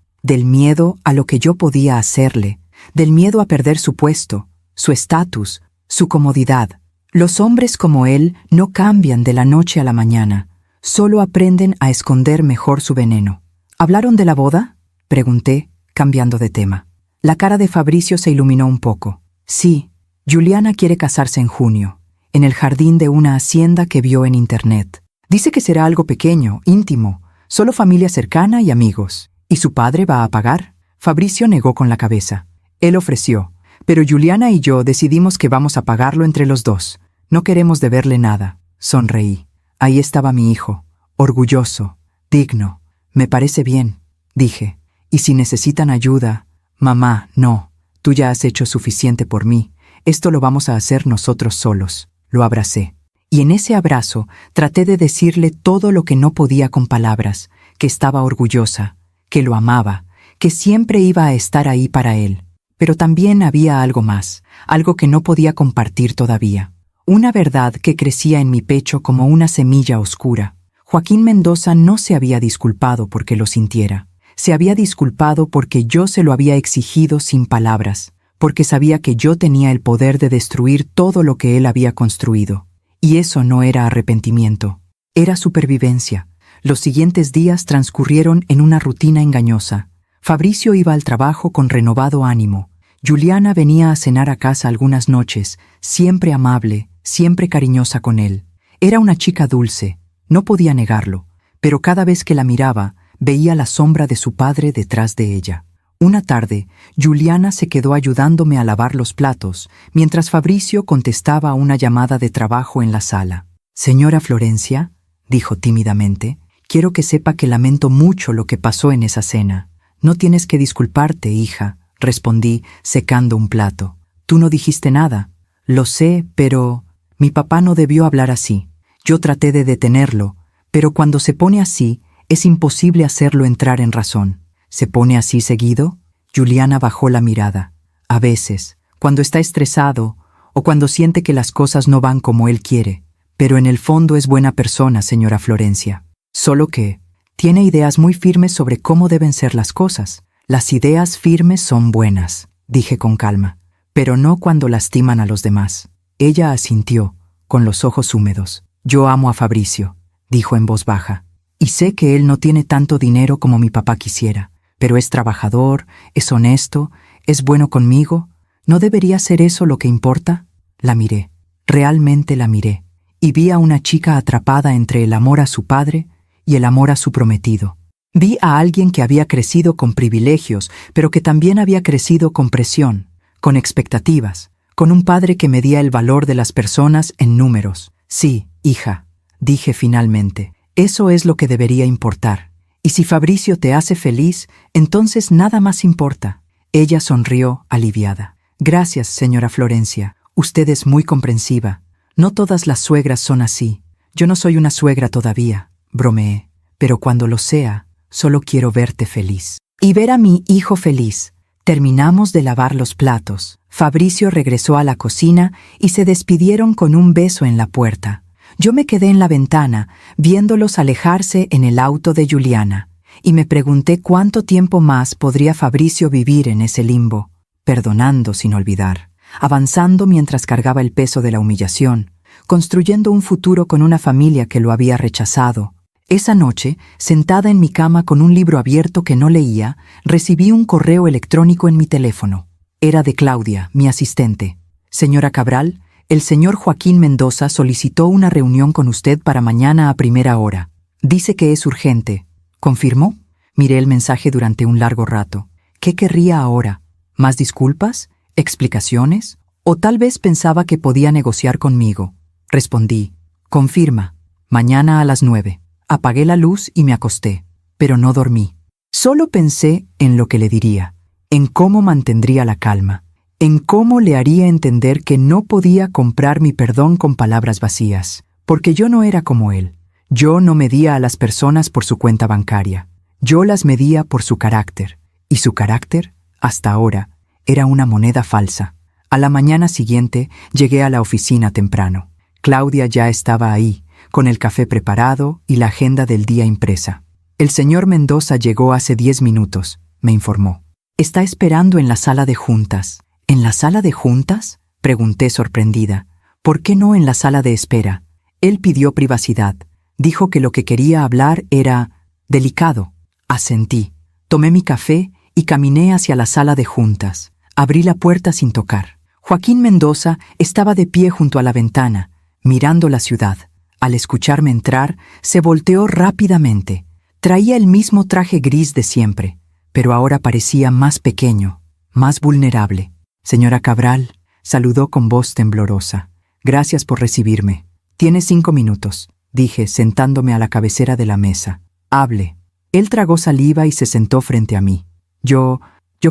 a lo que yo podía hacerle, del miedo a perder su puesto, su estatus, su comodidad. Los hombres como él no cambian de la noche a la mañana, solo aprenden a esconder mejor su veneno. ¿Hablaron de la boda?, pregunté, cambiando de tema. La cara de Fabricio se iluminó un poco. Sí, Juliana quiere casarse en junio, en el jardín de una hacienda que vio en internet. Dice que será algo pequeño, íntimo, solo familia cercana y amigos. ¿Y su padre va a pagar? Fabricio negó con la cabeza. Él ofreció, pero Juliana y yo decidimos que vamos a pagarlo entre los dos. No queremos deberle nada. Sonreí. Ahí estaba mi hijo, orgulloso, digno. Me parece bien, dije. Y si necesitan ayuda, mamá, no. Tú ya has hecho suficiente por mí. Esto lo vamos a hacer nosotros solos. Lo abracé. Y en ese abrazo traté de decirle todo lo que no podía con palabras, que estaba orgullosa, que lo amaba, que siempre iba a estar ahí para él. Pero también había algo más, algo que no podía compartir todavía. Una verdad que crecía en mi pecho como una semilla oscura. Joaquín Mendoza no se había disculpado porque lo sintiera. Se había disculpado porque yo se lo había exigido sin palabras, porque sabía que yo tenía el poder de destruir todo lo que él había construido. Y eso no era arrepentimiento, era supervivencia. Los siguientes días transcurrieron en una rutina engañosa. Fabricio iba al trabajo con renovado ánimo. Juliana venía a cenar a casa algunas noches, siempre amable, siempre cariñosa con él. Era una chica dulce, no podía negarlo, pero cada vez que la miraba, veía la sombra de su padre detrás de ella. Una tarde, Juliana se quedó ayudándome a lavar los platos, mientras Fabricio contestaba a una llamada de trabajo en la sala. «Señora Florencia», dijo tímidamente, «quiero que sepa que lamento mucho lo que pasó en esa cena». «No tienes que disculparte, hija», respondí, secando un plato. «Tú no dijiste nada». «Lo sé, pero...» «Mi papá no debió hablar así. Yo traté de detenerlo, pero cuando se pone así, es imposible hacerlo entrar en razón». «¿Se pone así seguido?» Juliana bajó la mirada. «A veces, cuando está estresado o cuando siente que las cosas no van como él quiere. Pero en el fondo es buena persona, señora Florencia. Solo que tiene ideas muy firmes sobre cómo deben ser las cosas. Las ideas firmes son buenas», dije con calma, «pero no cuando lastiman a los demás». Ella asintió, con los ojos húmedos. «Yo amo a Fabricio», dijo en voz baja, «y sé que él no tiene tanto dinero como mi papá quisiera, pero es trabajador, es honesto, es bueno conmigo. ¿No debería ser eso lo que importa?» La miré, realmente la miré, y vi a una chica atrapada entre el amor a su padre y el amor a su prometido. Vi a alguien que había crecido con privilegios, pero que también había crecido con presión, con expectativas, con un padre que medía el valor de las personas en números. «Sí, hija», dije finalmente, «eso es lo que debería importar. Y si Fabricio te hace feliz, entonces nada más importa». Ella sonrió, aliviada. «Gracias, señora Florencia. Usted es muy comprensiva. No todas las suegras son así. Yo no soy una suegra todavía», bromeé, «pero cuando lo sea, solo quiero verte feliz. Y ver a mi hijo feliz». Terminamos de lavar los platos. Fabricio regresó a la cocina y se despidieron con un beso en la puerta. Yo me quedé en la ventana, viéndolos alejarse en el auto de Juliana, y me pregunté cuánto tiempo más podría Fabricio vivir en ese limbo, perdonando sin olvidar, avanzando mientras cargaba el peso de la humillación, construyendo un futuro con una familia que lo había rechazado. Esa noche, sentada en mi cama con un libro abierto que no leía, recibí un correo electrónico en mi teléfono. Era de Claudia, mi asistente. «Señora Cabral, el señor Joaquín Mendoza solicitó una reunión con usted para mañana a primera hora. Dice que es urgente». «¿Confirmó?» Miré el mensaje durante un largo rato. ¿Qué querría ahora? ¿Más disculpas? ¿Explicaciones? ¿O tal vez pensaba que podía negociar conmigo? Respondí, «Confirma, mañana a las 9». Apagué la luz y me acosté, pero no dormí. Solo pensé en lo que le diría, en cómo mantendría la calma, en cómo le haría entender que no podía comprar mi perdón con palabras vacías, porque yo no era como él. Yo no medía a las personas por su cuenta bancaria. Yo las medía por su carácter, y su carácter, hasta ahora, era una moneda falsa. A la mañana siguiente llegué a la oficina temprano. Claudia ya estaba ahí, con el café preparado y la agenda del día impresa. «El señor Mendoza llegó hace 10 minutos», me informó. «Está esperando en la sala de juntas». «¿En la sala de juntas?», pregunté sorprendida. «¿Por qué no en la sala de espera?». Él pidió privacidad. Dijo que lo que quería hablar era delicado. Asentí. Tomé mi café y caminé hacia la sala de juntas. Abrí la puerta sin tocar. Joaquín Mendoza estaba de pie junto a la ventana, mirando la ciudad. Al escucharme entrar, se volteó rápidamente. Traía el mismo traje gris de siempre, pero ahora parecía más pequeño, más vulnerable. «Señora Cabral», saludó con voz temblorosa. «Gracias por recibirme. Tiene 5 minutos», dije, sentándome a la cabecera de la mesa. «Hable». Él tragó saliva y se sentó frente a mí. Yo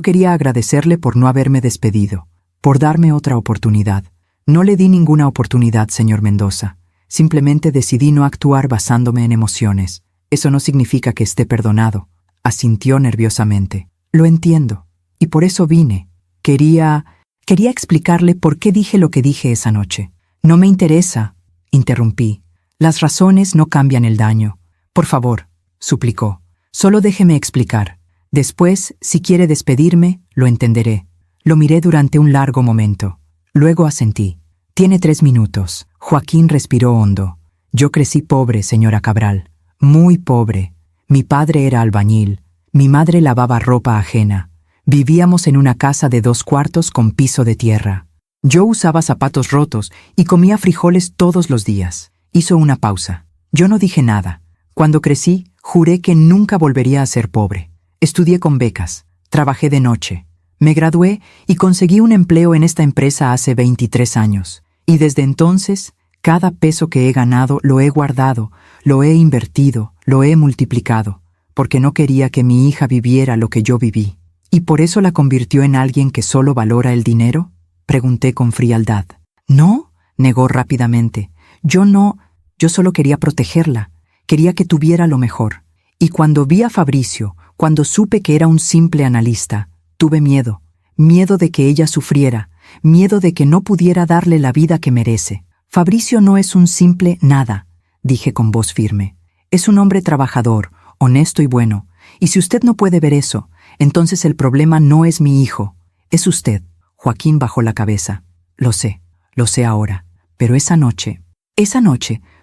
quería agradecerle por no haberme despedido, por darme otra oportunidad. No le di ninguna oportunidad, señor Mendoza. Simplemente decidí no actuar basándome en emociones. Eso no significa que esté perdonado», asintió nerviosamente. Lo entiendo, y por eso vine. Quería explicarle por qué dije lo que dije esa noche. No me interesa, interrumpí. Las razones no cambian el daño. Por favor, suplicó. Solo déjeme explicar. Después, si quiere despedirme, lo entenderé. Lo miré durante un largo momento. Luego asentí. Tiene 3 minutos. Joaquín respiró hondo. Yo crecí pobre, señora Cabral. Muy pobre. Mi padre era albañil. Mi madre lavaba ropa ajena. Vivíamos en una casa de 2 cuartos con piso de tierra. Yo usaba zapatos rotos y comía frijoles todos los días. Hizo una pausa. Yo no dije nada. Cuando crecí, juré que nunca volvería a ser pobre. Estudié con becas. Trabajé de noche. Me gradué y conseguí un empleo en esta empresa hace 23 años. Y desde entonces, cada peso que he ganado lo he guardado, lo he invertido, lo he multiplicado, porque no quería que mi hija viviera lo que yo viví. ¿Y por eso la convirtió en alguien que solo valora el dinero? Pregunté con frialdad. No, negó rápidamente. Yo solo quería protegerla. Quería que tuviera lo mejor. Y cuando vi a Fabricio, cuando supe que era un simple analista, tuve miedo. Miedo de que ella sufriera. Miedo de que no pudiera darle la vida que merece. Fabricio no es un simple nada, dije con voz firme. Es un hombre trabajador, honesto y bueno. Y si usted no puede ver eso, entonces el problema no es mi hijo, es usted. Joaquín bajó la cabeza. Lo sé ahora. Pero esa noche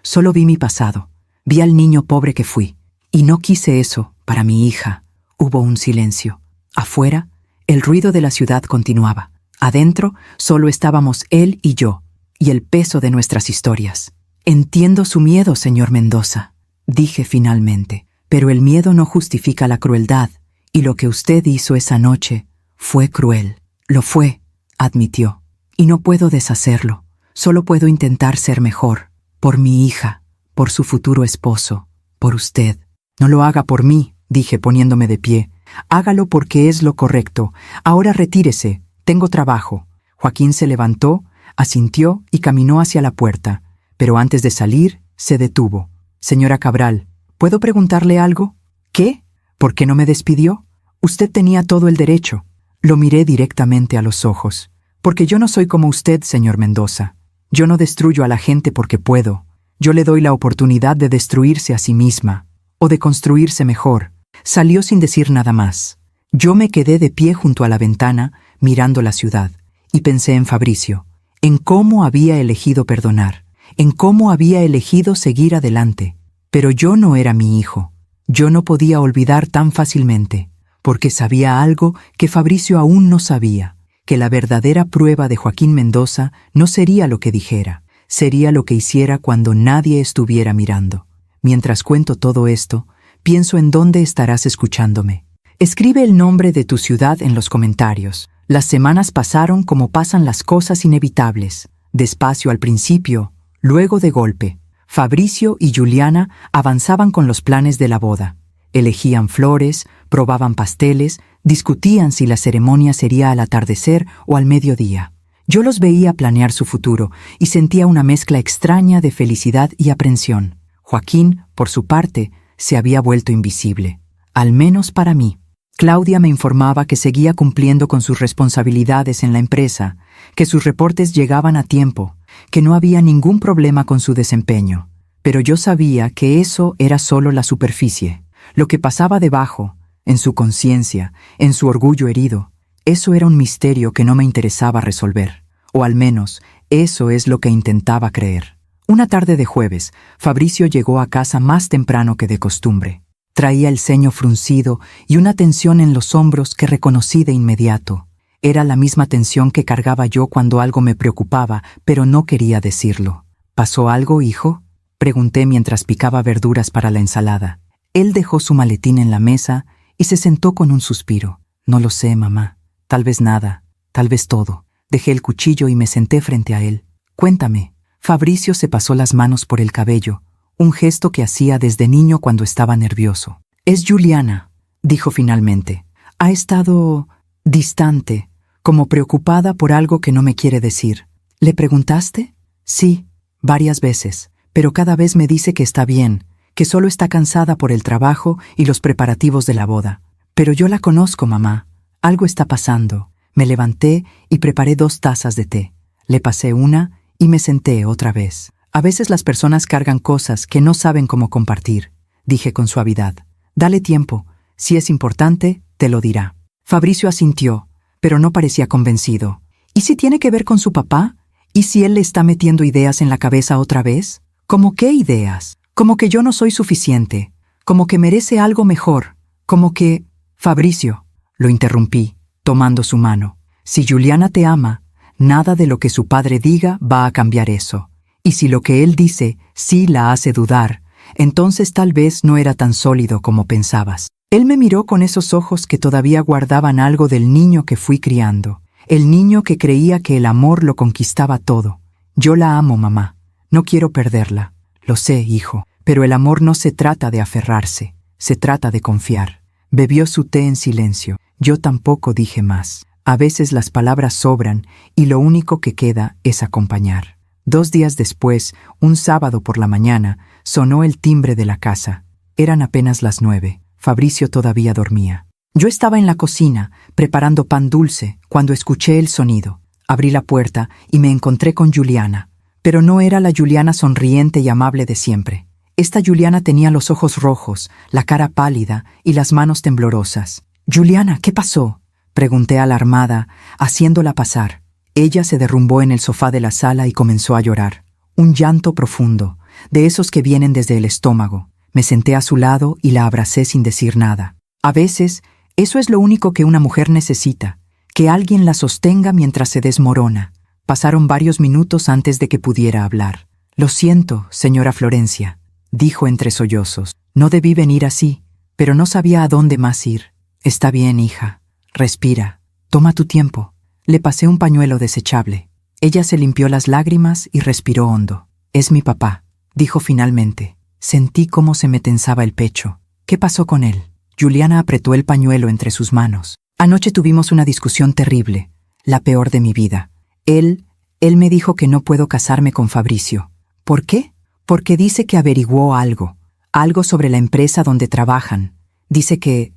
solo vi mi pasado. Vi al niño pobre que fui. Y no quise eso para mi hija. Hubo un silencio. Afuera, el ruido de la ciudad continuaba. Adentro, solo estábamos él y yo, y el peso de nuestras historias. Entiendo su miedo, señor Mendoza, dije finalmente, pero el miedo no justifica la crueldad, y lo que usted hizo esa noche fue cruel. Lo fue, admitió, y no puedo deshacerlo. Solo puedo intentar ser mejor, por mi hija, por su futuro esposo, por usted. No lo haga por mí, dije poniéndome de pie. Hágalo porque es lo correcto. Ahora retírese, tengo trabajo. Joaquín se levantó, asintió y caminó hacia la puerta, pero antes de salir, se detuvo. Señora Cabral, ¿puedo preguntarle algo? ¿Qué? ¿Por qué no me despidió? Usted tenía todo el derecho. Lo miré directamente a los ojos. Porque yo no soy como usted, señor Mendoza. Yo no destruyo a la gente porque puedo. Yo le doy la oportunidad de destruirse a sí misma, o de construirse mejor. Salió sin decir nada más. Yo me quedé de pie junto a la ventana, mirando la ciudad, y pensé en Fabricio, en cómo había elegido perdonar, en cómo había elegido seguir adelante. Pero yo no era mi hijo. Yo no podía olvidar tan fácilmente, porque sabía algo que Fabricio aún no sabía, que la verdadera prueba de Joaquín Mendoza no sería lo que dijera, sería lo que hiciera cuando nadie estuviera mirando. Mientras cuento todo esto, pienso en dónde estarás escuchándome. Escribe el nombre de tu ciudad en los comentarios. Las semanas pasaron como pasan las cosas inevitables, despacio al principio, luego de golpe. Fabricio y Juliana avanzaban con los planes de la boda. Elegían flores, probaban pasteles, discutían si la ceremonia sería al atardecer o al mediodía. Yo los veía planear su futuro y sentía una mezcla extraña de felicidad y aprensión. Joaquín, por su parte, se había vuelto invisible, al menos para mí. Claudia me informaba que seguía cumpliendo con sus responsabilidades en la empresa, que sus reportes llegaban a tiempo, que no había ningún problema con su desempeño. Pero yo sabía que eso era solo la superficie. Lo que pasaba debajo, en su conciencia, en su orgullo herido, eso era un misterio que no me interesaba resolver. O al menos, eso es lo que intentaba creer. Una tarde de jueves, Fabricio llegó a casa más temprano que de costumbre. Traía el ceño fruncido y una tensión en los hombros que reconocí de inmediato. Era la misma tensión que cargaba yo cuando algo me preocupaba, pero no quería decirlo. ¿Pasó algo, hijo?, pregunté mientras picaba verduras para la ensalada. Él dejó su maletín en la mesa y se sentó con un suspiro. No lo sé, mamá. Tal vez nada, tal vez todo. Dejé el cuchillo y me senté frente a él. Cuéntame. Fabricio se pasó las manos por el cabello, un gesto que hacía desde niño cuando estaba nervioso. Es Juliana, dijo finalmente. Ha estado distante, como preocupada por algo que no me quiere decir. ¿Le preguntaste? Sí, varias veces, pero cada vez me dice que está bien, que solo está cansada por el trabajo y los preparativos de la boda. Pero yo la conozco, mamá. Algo está pasando. Me levanté y preparé 2 tazas de té. Le pasé una y me senté otra vez. A veces las personas cargan cosas que no saben cómo compartir, dije con suavidad. Dale tiempo. Si es importante, te lo dirá. Fabricio asintió, pero no parecía convencido. ¿Y si tiene que ver con su papá? ¿Y si él le está metiendo ideas en la cabeza otra vez? ¿Cómo qué ideas? Como que yo no soy suficiente. Como que merece algo mejor. Como que... Fabricio, lo interrumpí, tomando su mano. Si Juliana te ama, nada de lo que su padre diga va a cambiar eso. Y si lo que él dice sí la hace dudar, entonces tal vez no era tan sólido como pensabas. Él me miró con esos ojos que todavía guardaban algo del niño que fui criando. El niño que creía que el amor lo conquistaba todo. Yo la amo, mamá. No quiero perderla. Lo sé, hijo. Pero el amor no se trata de aferrarse. Se trata de confiar. Bebió su té en silencio. Yo tampoco dije más. A veces las palabras sobran y lo único que queda es acompañar. 2 días después, un sábado por la mañana, sonó el timbre de la casa. Eran apenas las 9. Fabricio todavía dormía. Yo estaba en la cocina, preparando pan dulce, cuando escuché el sonido. Abrí la puerta y me encontré con Juliana. Pero no era la Juliana sonriente y amable de siempre. Esta Juliana tenía los ojos rojos, la cara pálida y las manos temblorosas. «Juliana, ¿qué pasó?», pregunté alarmada, haciéndola pasar. Ella se derrumbó en el sofá de la sala y comenzó a llorar. Un llanto profundo, de esos que vienen desde el estómago. Me senté a su lado y la abracé sin decir nada. A veces, eso es lo único que una mujer necesita, que alguien la sostenga mientras se desmorona. Pasaron varios minutos antes de que pudiera hablar. «Lo siento, señora Florencia», dijo entre sollozos. «No debí venir así, pero no sabía a dónde más ir». «Está bien, hija. Respira. Toma tu tiempo». Le pasé un pañuelo desechable. Ella se limpió las lágrimas y respiró hondo. «Es mi papá», dijo finalmente. Sentí cómo se me tensaba el pecho. ¿Qué pasó con él? Juliana apretó el pañuelo entre sus manos. «Anoche tuvimos una discusión terrible, la peor de mi vida. Él me dijo que no puedo casarme con Fabricio». «¿Por qué?». «Porque dice que averiguó algo sobre la empresa donde trabajan. Dice que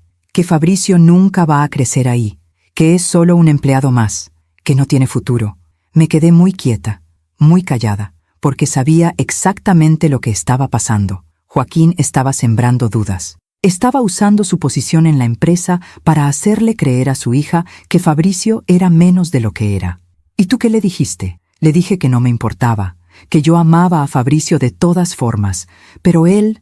Fabricio nunca va a crecer ahí, que es solo un empleado más, que no tiene futuro». Me quedé muy quieta, muy callada, porque sabía exactamente lo que estaba pasando. Joaquín estaba sembrando dudas. Estaba usando su posición en la empresa para hacerle creer a su hija que Fabricio era menos de lo que era. «¿Y tú qué le dijiste?». Le dije que no me importaba, que yo amaba a Fabricio de todas formas, pero él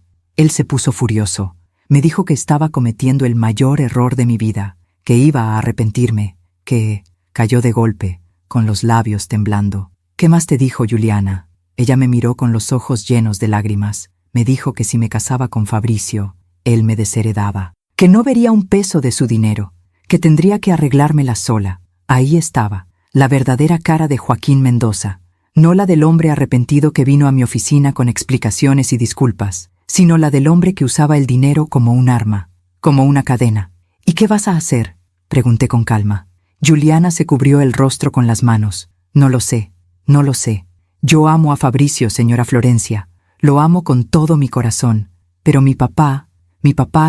se puso furioso. Me dijo que estaba cometiendo el mayor error de mi vida, que iba a arrepentirme, que... Cayó de golpe, con los labios temblando. «¿Qué más te dijo, Juliana?». Ella me miró con los ojos llenos de lágrimas. Me dijo que si me casaba con Fabricio, él me desheredaba, que no vería un peso de su dinero, que tendría que arreglármela sola. Ahí estaba, la verdadera cara de Joaquín Mendoza, no la del hombre arrepentido que vino a mi oficina con explicaciones y disculpas, sino la del hombre que usaba el dinero como un arma, como una cadena. «¿Y qué vas a hacer?», pregunté con calma. Juliana se cubrió el rostro con las manos. «No lo sé, no lo sé. Yo amo a Fabricio, señora Florencia. Lo amo con todo mi corazón. Pero mi papá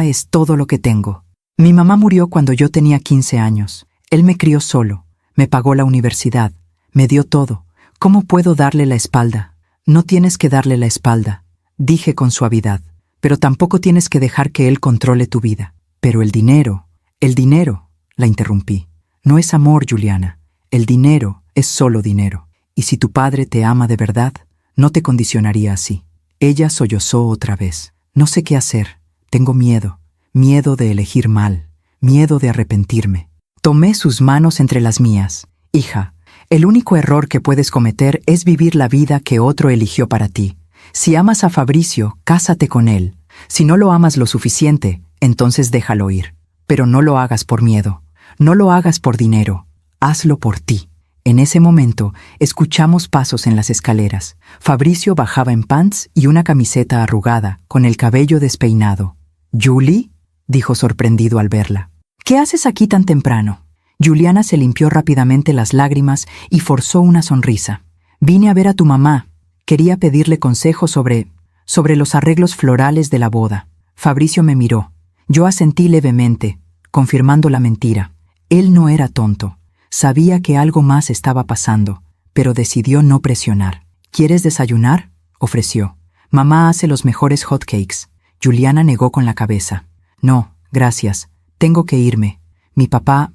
es todo lo que tengo. Mi mamá murió cuando yo tenía 15 años. Él me crió solo, me pagó la universidad, me dio todo. ¿Cómo puedo darle la espalda?». «No tienes que darle la espalda», dije con suavidad, «pero tampoco tienes que dejar que él controle tu vida». «Pero el dinero», la interrumpí. «No es amor, Juliana. El dinero es solo dinero. Y si tu padre te ama de verdad, no te condicionaría así». Ella sollozó otra vez. «No sé qué hacer. Tengo miedo. Miedo de elegir mal. Miedo de arrepentirme». Tomé sus manos entre las mías. «Hija, el único error que puedes cometer es vivir la vida que otro eligió para ti. Si amas a Fabricio, cásate con él. Si no lo amas lo suficiente, entonces déjalo ir. Pero no lo hagas por miedo. No lo hagas por dinero. Hazlo por ti». En ese momento, escuchamos pasos en las escaleras. Fabricio bajaba en pants y una camiseta arrugada, con el cabello despeinado. «¿Julie?», dijo sorprendido al verla. «¿Qué haces aquí tan temprano?». Juliana se limpió rápidamente las lágrimas y forzó una sonrisa. «Vine a ver a tu mamá. Quería pedirle consejo sobre los arreglos florales de la boda». Fabricio me miró. Yo asentí levemente, confirmando la mentira. Él no era tonto. Sabía que algo más estaba pasando, pero decidió no presionar. ¿Quieres desayunar?, ofreció. Mamá hace los mejores hotcakes. Juliana negó con la cabeza. No, gracias. Tengo que irme. Mi papá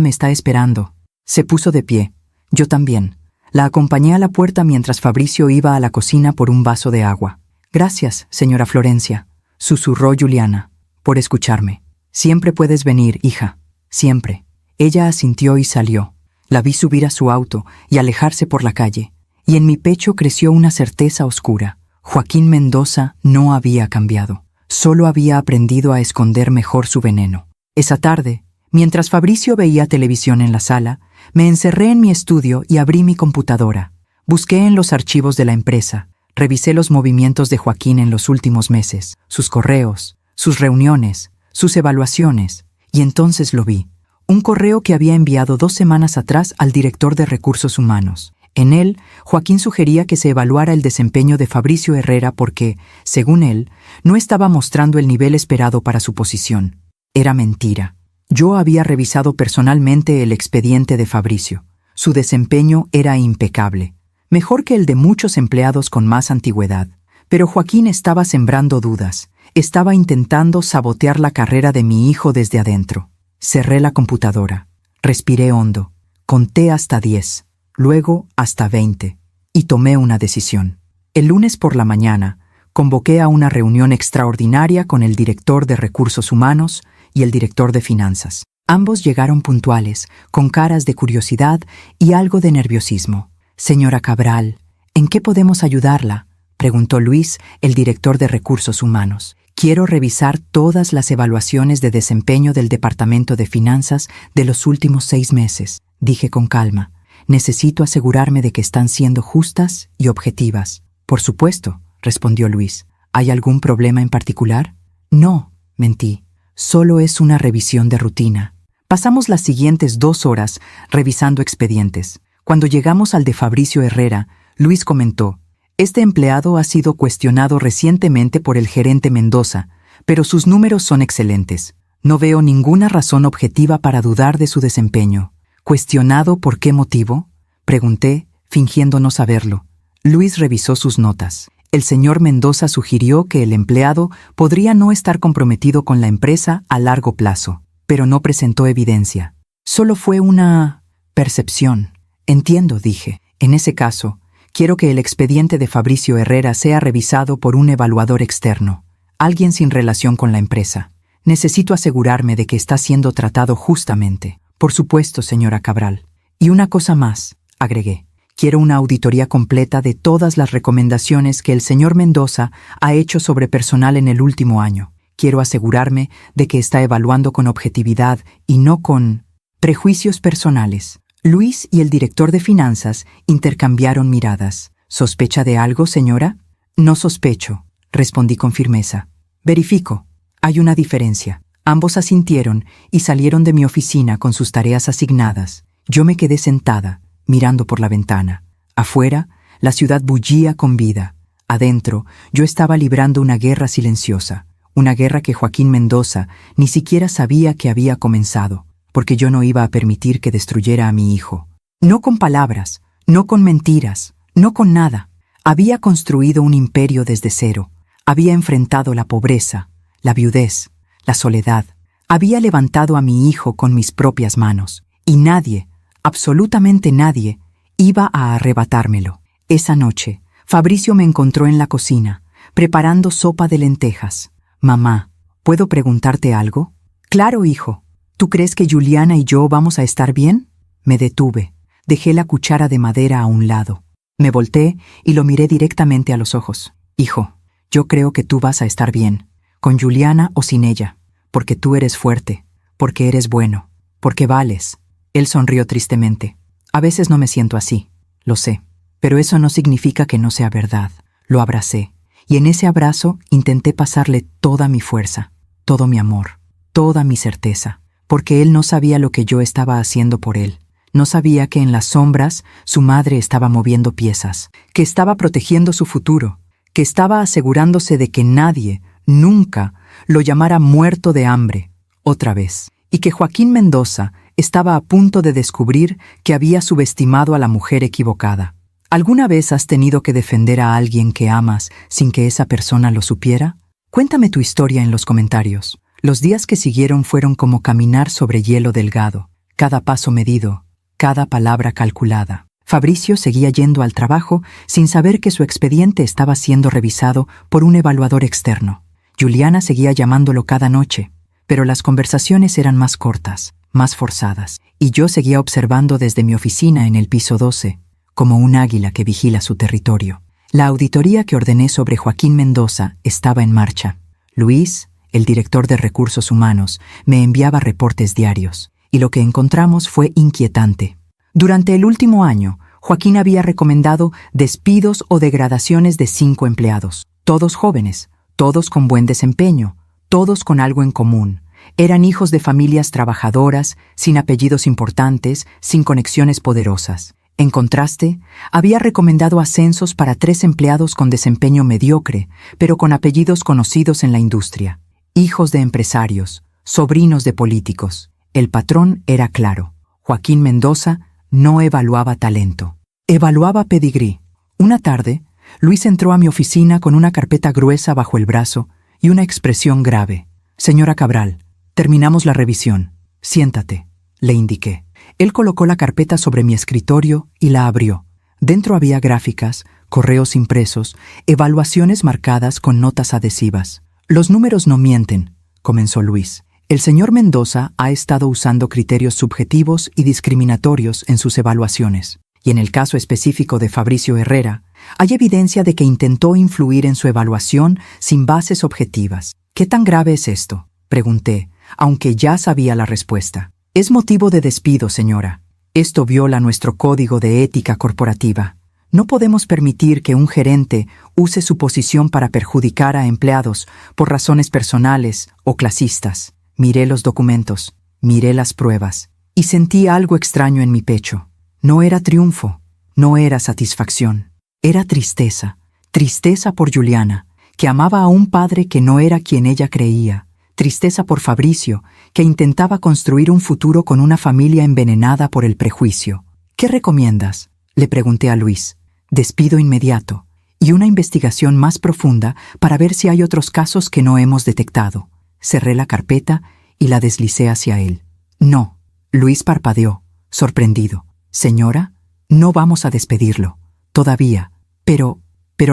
me está esperando. Se puso de pie. Yo también. La acompañé a la puerta mientras Fabricio iba a la cocina por un vaso de agua. Gracias, señora Florencia, susurró Juliana, por escucharme. Siempre puedes venir, hija. Siempre. Ella asintió y salió. La vi subir a su auto y alejarse por la calle, y en mi pecho creció una certeza oscura. Joaquín Mendoza no había cambiado. Solo había aprendido a esconder mejor su veneno. Esa tarde, mientras Fabricio veía televisión en la sala, me encerré en mi estudio y abrí mi computadora. Busqué en los archivos de la empresa, revisé los movimientos de Joaquín en los últimos meses, sus correos, sus reuniones, sus evaluaciones, y entonces lo vi. Un correo que había enviado 2 semanas atrás al director de Recursos Humanos. En él, Joaquín sugería que se evaluara el desempeño de Fabricio Herrera porque, según él, no estaba mostrando el nivel esperado para su posición. Era mentira. Yo había revisado personalmente el expediente de Fabricio. Su desempeño era impecable, mejor que el de muchos empleados con más antigüedad. Pero Joaquín estaba sembrando dudas, estaba intentando sabotear la carrera de mi hijo desde adentro. Cerré la computadora, respiré hondo, conté hasta 10, luego hasta 20, y tomé una decisión. El lunes por la mañana, convoqué a una reunión extraordinaria con el director de Recursos Humanos y el director de Finanzas. Ambos llegaron puntuales, con caras de curiosidad y algo de nerviosismo. «Señora Cabral, ¿en qué podemos ayudarla?», preguntó Luis, el director de Recursos Humanos. «Quiero revisar todas las evaluaciones de desempeño del Departamento de Finanzas de los últimos 6 meses», dije con calma. «Necesito asegurarme de que están siendo justas y objetivas». «Por supuesto», respondió Luis. «¿Hay algún problema en particular?». «No», mentí. «Solo es una revisión de rutina». Pasamos las siguientes 2 horas revisando expedientes. Cuando llegamos al de Fabricio Herrera, Luis comentó: «Este empleado ha sido cuestionado recientemente por el gerente Mendoza, pero sus números son excelentes. No veo ninguna razón objetiva para dudar de su desempeño». «¿Cuestionado por qué motivo?», pregunté, fingiendo no saberlo. Luis revisó sus notas. El señor Mendoza sugirió que el empleado podría no estar comprometido con la empresa a largo plazo, pero no presentó evidencia. Solo fue una percepción. «Entiendo», dije. «En ese caso, quiero que el expediente de Fabricio Herrera sea revisado por un evaluador externo, alguien sin relación con la empresa. Necesito asegurarme de que está siendo tratado justamente». «Por supuesto, señora Cabral. Y una cosa más», agregué. «Quiero una auditoría completa de todas las recomendaciones que el señor Mendoza ha hecho sobre personal en el último año. Quiero asegurarme de que está evaluando con objetividad y no con prejuicios personales». Luis y el director de Finanzas intercambiaron miradas. «¿Sospecha de algo, señora?». «No sospecho», respondí con firmeza. «Verifico. Hay una diferencia». Ambos asintieron y salieron de mi oficina con sus tareas asignadas. Yo me quedé sentada, mirando por la ventana. Afuera, la ciudad bullía con vida. Adentro, yo estaba librando una guerra silenciosa, una guerra que Joaquín Mendoza ni siquiera sabía que había comenzado, porque yo no iba a permitir que destruyera a mi hijo. No con palabras, no con mentiras, no con nada. Había construido un imperio desde cero. Había enfrentado la pobreza, la viudez, la soledad. Había levantado a mi hijo con mis propias manos, y nadie, absolutamente nadie, iba a arrebatármelo. Esa noche, Fabricio me encontró en la cocina, preparando sopa de lentejas. «Mamá, ¿puedo preguntarte algo?». «Claro, hijo. ¿Tú crees que Juliana y yo vamos a estar bien?». Me detuve. Dejé la cuchara de madera a un lado. Me volteé y lo miré directamente a los ojos. «Hijo, yo creo que tú vas a estar bien, con Juliana o sin ella, porque tú eres fuerte, porque eres bueno, porque vales». Él sonrió tristemente. «A veces no me siento así, lo sé, pero eso no significa que no sea verdad». Lo abracé, y en ese abrazo intenté pasarle toda mi fuerza, todo mi amor, toda mi certeza, porque él no sabía lo que yo estaba haciendo por él. No sabía que en las sombras su madre estaba moviendo piezas, que estaba protegiendo su futuro, que estaba asegurándose de que nadie, nunca, lo llamara muerto de hambre, otra vez. y que Joaquín Mendoza estaba a punto de descubrir que había subestimado a la mujer equivocada. ¿Alguna vez has tenido que defender a alguien que amas sin que esa persona lo supiera? Cuéntame tu historia en los comentarios. Los días que siguieron fueron como caminar sobre hielo delgado, cada paso medido, cada palabra calculada. Fabricio seguía yendo al trabajo sin saber que su expediente estaba siendo revisado por un evaluador externo. Juliana seguía llamándolo cada noche, pero las conversaciones eran más cortas, más forzadas, y yo seguía observando desde mi oficina en el piso 12, como un águila que vigila su territorio. La auditoría que ordené sobre Joaquín Mendoza estaba en marcha. Luis, el director de Recursos Humanos, me enviaba reportes diarios, y lo que encontramos fue inquietante. Durante el último año, Joaquín había recomendado despidos o degradaciones de 5 empleados, todos jóvenes, todos con buen desempeño, todos con algo en común. Eran hijos de familias trabajadoras, sin apellidos importantes, sin conexiones poderosas. En contraste, había recomendado ascensos para 3 empleados con desempeño mediocre, pero con apellidos conocidos en la industria. Hijos de empresarios, sobrinos de políticos. El patrón era claro. Joaquín Mendoza no evaluaba talento, evaluaba pedigrí. Una tarde, Luis entró a mi oficina con una carpeta gruesa bajo el brazo y una expresión grave. «Señora Cabral, terminamos la revisión. Siéntate», le indiqué. Él colocó la carpeta sobre mi escritorio y la abrió. Dentro había gráficas, correos impresos, evaluaciones marcadas con notas adhesivas. «Los números no mienten», comenzó Luis. «El señor Mendoza ha estado usando criterios subjetivos y discriminatorios en sus evaluaciones. Y en el caso específico de Fabricio Herrera, hay evidencia de que intentó influir en su evaluación sin bases objetivas». «¿Qué tan grave es esto?», pregunté, aunque ya sabía la respuesta. «Es motivo de despido, señora. Esto viola nuestro código de ética corporativa. No podemos permitir que un gerente use su posición para perjudicar a empleados por razones personales o clasistas». Miré los documentos, miré las pruebas, y sentí algo extraño en mi pecho. No era triunfo, no era satisfacción, era tristeza. Tristeza por Juliana, que amaba a un padre que no era quien ella creía. Tristeza por Fabricio, que intentaba construir un futuro con una familia envenenada por el prejuicio. «¿Qué recomiendas?», le pregunté a Luis. «Despido inmediato y una investigación más profunda para ver si hay otros casos que no hemos detectado». Cerré la carpeta y la deslicé hacia él. «No», Luis parpadeó, sorprendido. «Señora, no vamos a despedirlo. Todavía. Pero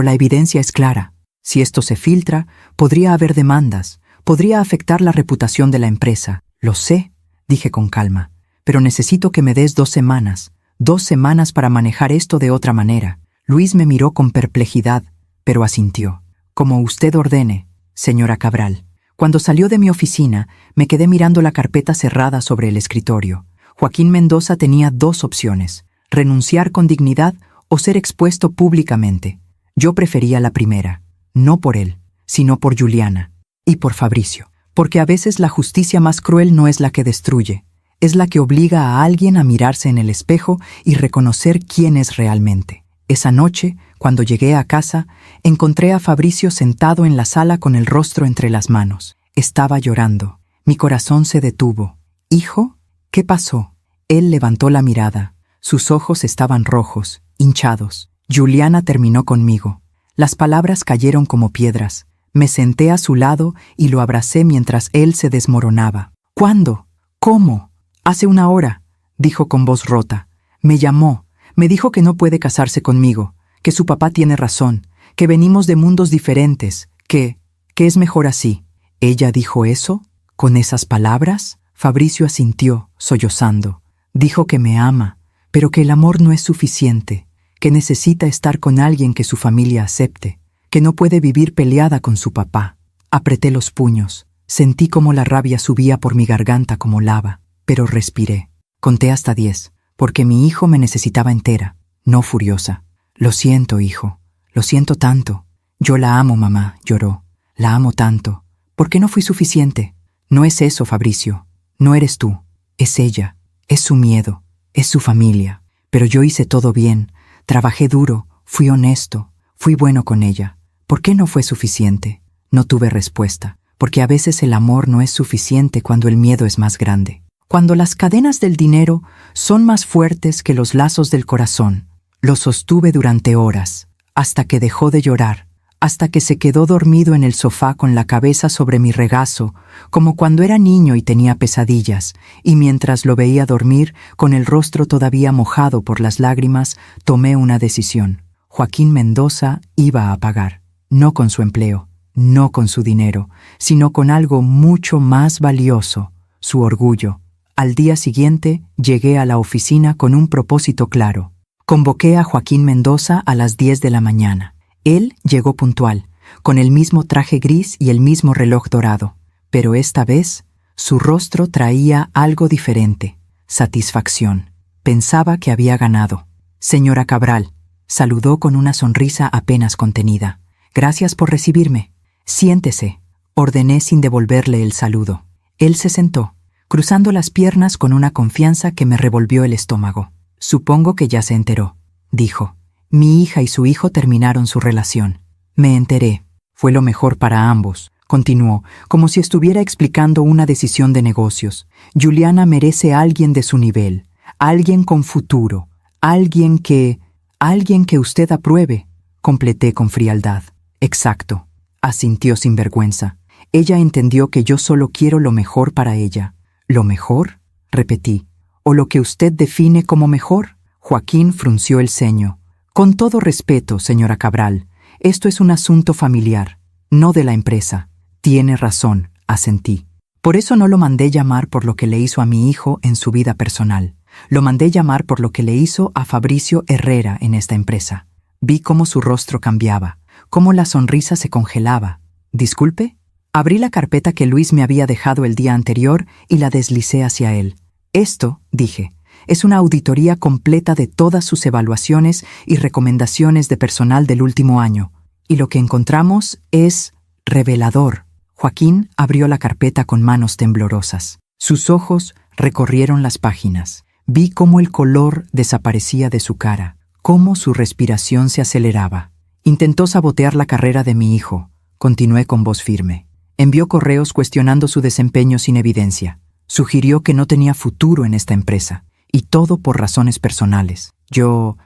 la evidencia es clara. Si esto se filtra, podría haber demandas. Podría afectar la reputación de la empresa». «Lo sé», dije con calma, «pero necesito que me des 2 semanas. 2 semanas para manejar esto de otra manera». Luis me miró con perplejidad, pero asintió. «Como usted ordene, señora Cabral». Cuando salió de mi oficina, me quedé mirando la carpeta cerrada sobre el escritorio. Joaquín Mendoza tenía 2 opciones: renunciar con dignidad o ser expuesto públicamente. Yo prefería la primera, no por él, sino por Juliana y por Fabricio, porque a veces la justicia más cruel no es la que destruye, es la que obliga a alguien a mirarse en el espejo y reconocer quién es realmente. Esa noche, cuando llegué a casa, encontré a Fabricio sentado en la sala con el rostro entre las manos. Estaba llorando. Mi corazón se detuvo. «¿Hijo? ¿Qué pasó?». Él levantó la mirada. Sus ojos estaban rojos, hinchados. Juliana terminó conmigo. Las palabras cayeron como piedras. Me senté a su lado y lo abracé mientras él se desmoronaba. «¿Cuándo? ¿Cómo?». «Hace 1 hora», dijo con voz rota. «Me llamó. Me dijo que no puede casarse conmigo, que su papá tiene razón, que venimos de mundos diferentes, que es mejor así». «¿Ella dijo eso? ¿Con esas palabras?». Fabricio asintió, sollozando. «Dijo que me ama, pero que el amor no es suficiente, que necesita estar con alguien que su familia acepte, que no puede vivir peleada con su papá». Apreté los puños. Sentí como la rabia subía por mi garganta como lava, pero respiré. Conté hasta 10. Porque mi hijo me necesitaba entera, no furiosa. «Lo siento, hijo. Lo siento tanto. Yo la amo, mamá», lloró. «La amo tanto. ¿Por qué no fui suficiente?». «No es eso, Fabricio. No eres tú. Es ella. Es su miedo. Es su familia. Pero yo hice todo bien. Trabajé duro. Fui honesto. Fui bueno con ella. ¿Por qué no fue suficiente?». No tuve respuesta. porque a veces el amor no es suficiente cuando el miedo es más grande. Cuando las cadenas del dinero son más fuertes que los lazos del corazón, lo sostuve durante horas, hasta que dejó de llorar, hasta que se quedó dormido en el sofá con la cabeza sobre mi regazo, como cuando era niño y tenía pesadillas, y mientras lo veía dormir, con el rostro todavía mojado por las lágrimas, tomé una decisión. Joaquín Mendoza iba a pagar, no con su empleo, no con su dinero, sino con algo mucho más valioso, su orgullo. Al día siguiente llegué a la oficina con un propósito claro. Convoqué a Joaquín Mendoza a las 10 de la mañana. Él llegó puntual, con el mismo traje gris y el mismo reloj dorado, pero esta vez su rostro traía algo diferente, satisfacción. Pensaba que había ganado. Señora Cabral, saludó con una sonrisa apenas contenida. Gracias por recibirme. Siéntese, ordené sin devolverle el saludo. Él se sentó, cruzando las piernas con una confianza que me revolvió el estómago. Supongo que ya se enteró, dijo. Mi hija y su hijo terminaron su relación. Me enteré. Fue lo mejor para ambos, continuó, como si estuviera explicando una decisión de negocios. Juliana merece a alguien de su nivel, alguien con futuro, alguien que usted apruebe, completé con frialdad. Exacto, asintió sin vergüenza. Ella entendió que yo solo quiero lo mejor para ella. ¿Lo mejor?, repetí. ¿O lo que usted define como mejor? Joaquín frunció el ceño. Con todo respeto, señora Cabral, esto es un asunto familiar, no de la empresa. Tiene razón, asentí. Por eso no lo mandé llamar por lo que le hizo a mi hijo en su vida personal. Lo mandé llamar por lo que le hizo a Fabricio Herrera en esta empresa. Vi cómo su rostro cambiaba, cómo la sonrisa se congelaba. ¿Disculpe? Abrí la carpeta que Luis me había dejado el día anterior y la deslicé hacia él. Esto, dije, es una auditoría completa de todas sus evaluaciones y recomendaciones de personal del último año. Y lo que encontramos es revelador. Joaquín abrió la carpeta con manos temblorosas. Sus ojos recorrieron las páginas. Vi cómo el color desaparecía de su cara, cómo su respiración se aceleraba. Intentó sabotear la carrera de mi hijo. Continué con voz firme. Envió correos cuestionando su desempeño sin evidencia. Sugirió que no tenía futuro en esta empresa, y todo por razones personales. Yo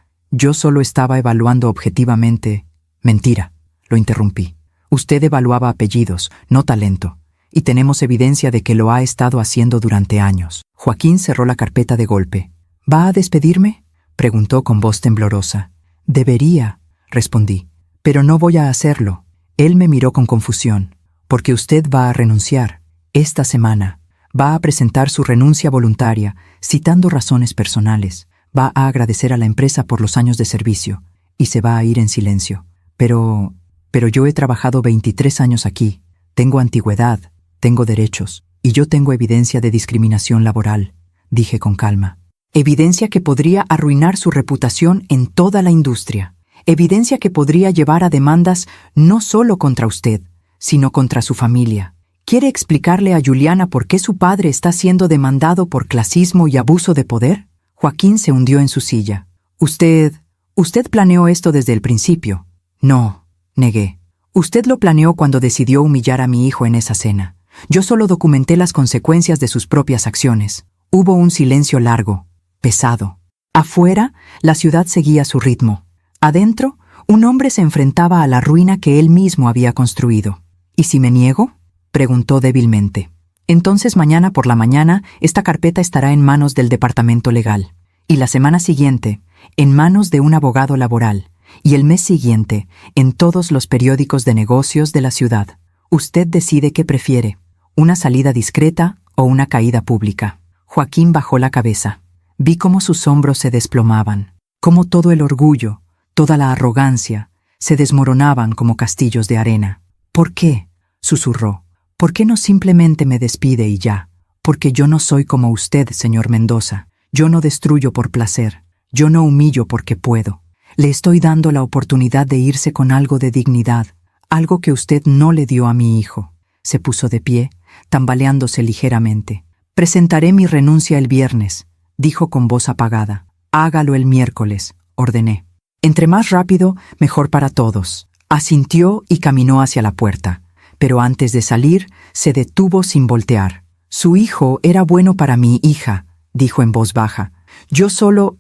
solo estaba evaluando objetivamente. Mentira, lo interrumpí. Usted evaluaba apellidos, no talento, y tenemos evidencia de que lo ha estado haciendo durante años. Joaquín cerró la carpeta de golpe. ¿Va a despedirme?, preguntó con voz temblorosa. Debería, respondí, pero no voy a hacerlo. Él me miró con confusión. Porque usted va a renunciar. Esta semana va a presentar su renuncia voluntaria, citando razones personales. Va a agradecer a la empresa por los años de servicio y se va a ir en silencio. Pero yo he trabajado 23 años aquí. Tengo antigüedad, tengo derechos y yo tengo evidencia de discriminación laboral, dije con calma. Evidencia que podría arruinar su reputación en toda la industria. Evidencia que podría llevar a demandas no solo contra usted, sino contra su familia. ¿Quiere explicarle a Juliana por qué su padre está siendo demandado por clasismo y abuso de poder? Joaquín se hundió en su silla. Usted planeó esto desde el principio. No, negué. Usted lo planeó cuando decidió humillar a mi hijo en esa cena. Yo solo documenté las consecuencias de sus propias acciones. Hubo un silencio largo, pesado. Afuera, la ciudad seguía su ritmo. Adentro, un hombre se enfrentaba a la ruina que él mismo había construido. ¿Y si me niego?, preguntó débilmente. Entonces mañana por la mañana esta carpeta estará en manos del departamento legal, y la semana siguiente en manos de un abogado laboral, y el mes siguiente en todos los periódicos de negocios de la ciudad. Usted decide qué prefiere, una salida discreta o una caída pública. Joaquín bajó la cabeza. Vi cómo sus hombros se desplomaban, cómo todo el orgullo, toda la arrogancia, se desmoronaban como castillos de arena. ¿Por qué?, susurró. ¿Por qué no simplemente me despide y ya? Porque yo no soy como usted, señor Mendoza. Yo no destruyo por placer. Yo no humillo porque puedo. Le estoy dando la oportunidad de irse con algo de dignidad, algo que usted no le dio a mi hijo. Se puso de pie, tambaleándose ligeramente. Presentaré mi renuncia el viernes, dijo con voz apagada. Hágalo el miércoles, ordené. Entre más rápido, mejor para todos. Asintió y caminó hacia la puerta. Pero antes de salir, se detuvo sin voltear. Su hijo era bueno para mi hija, dijo en voz baja. Yo solo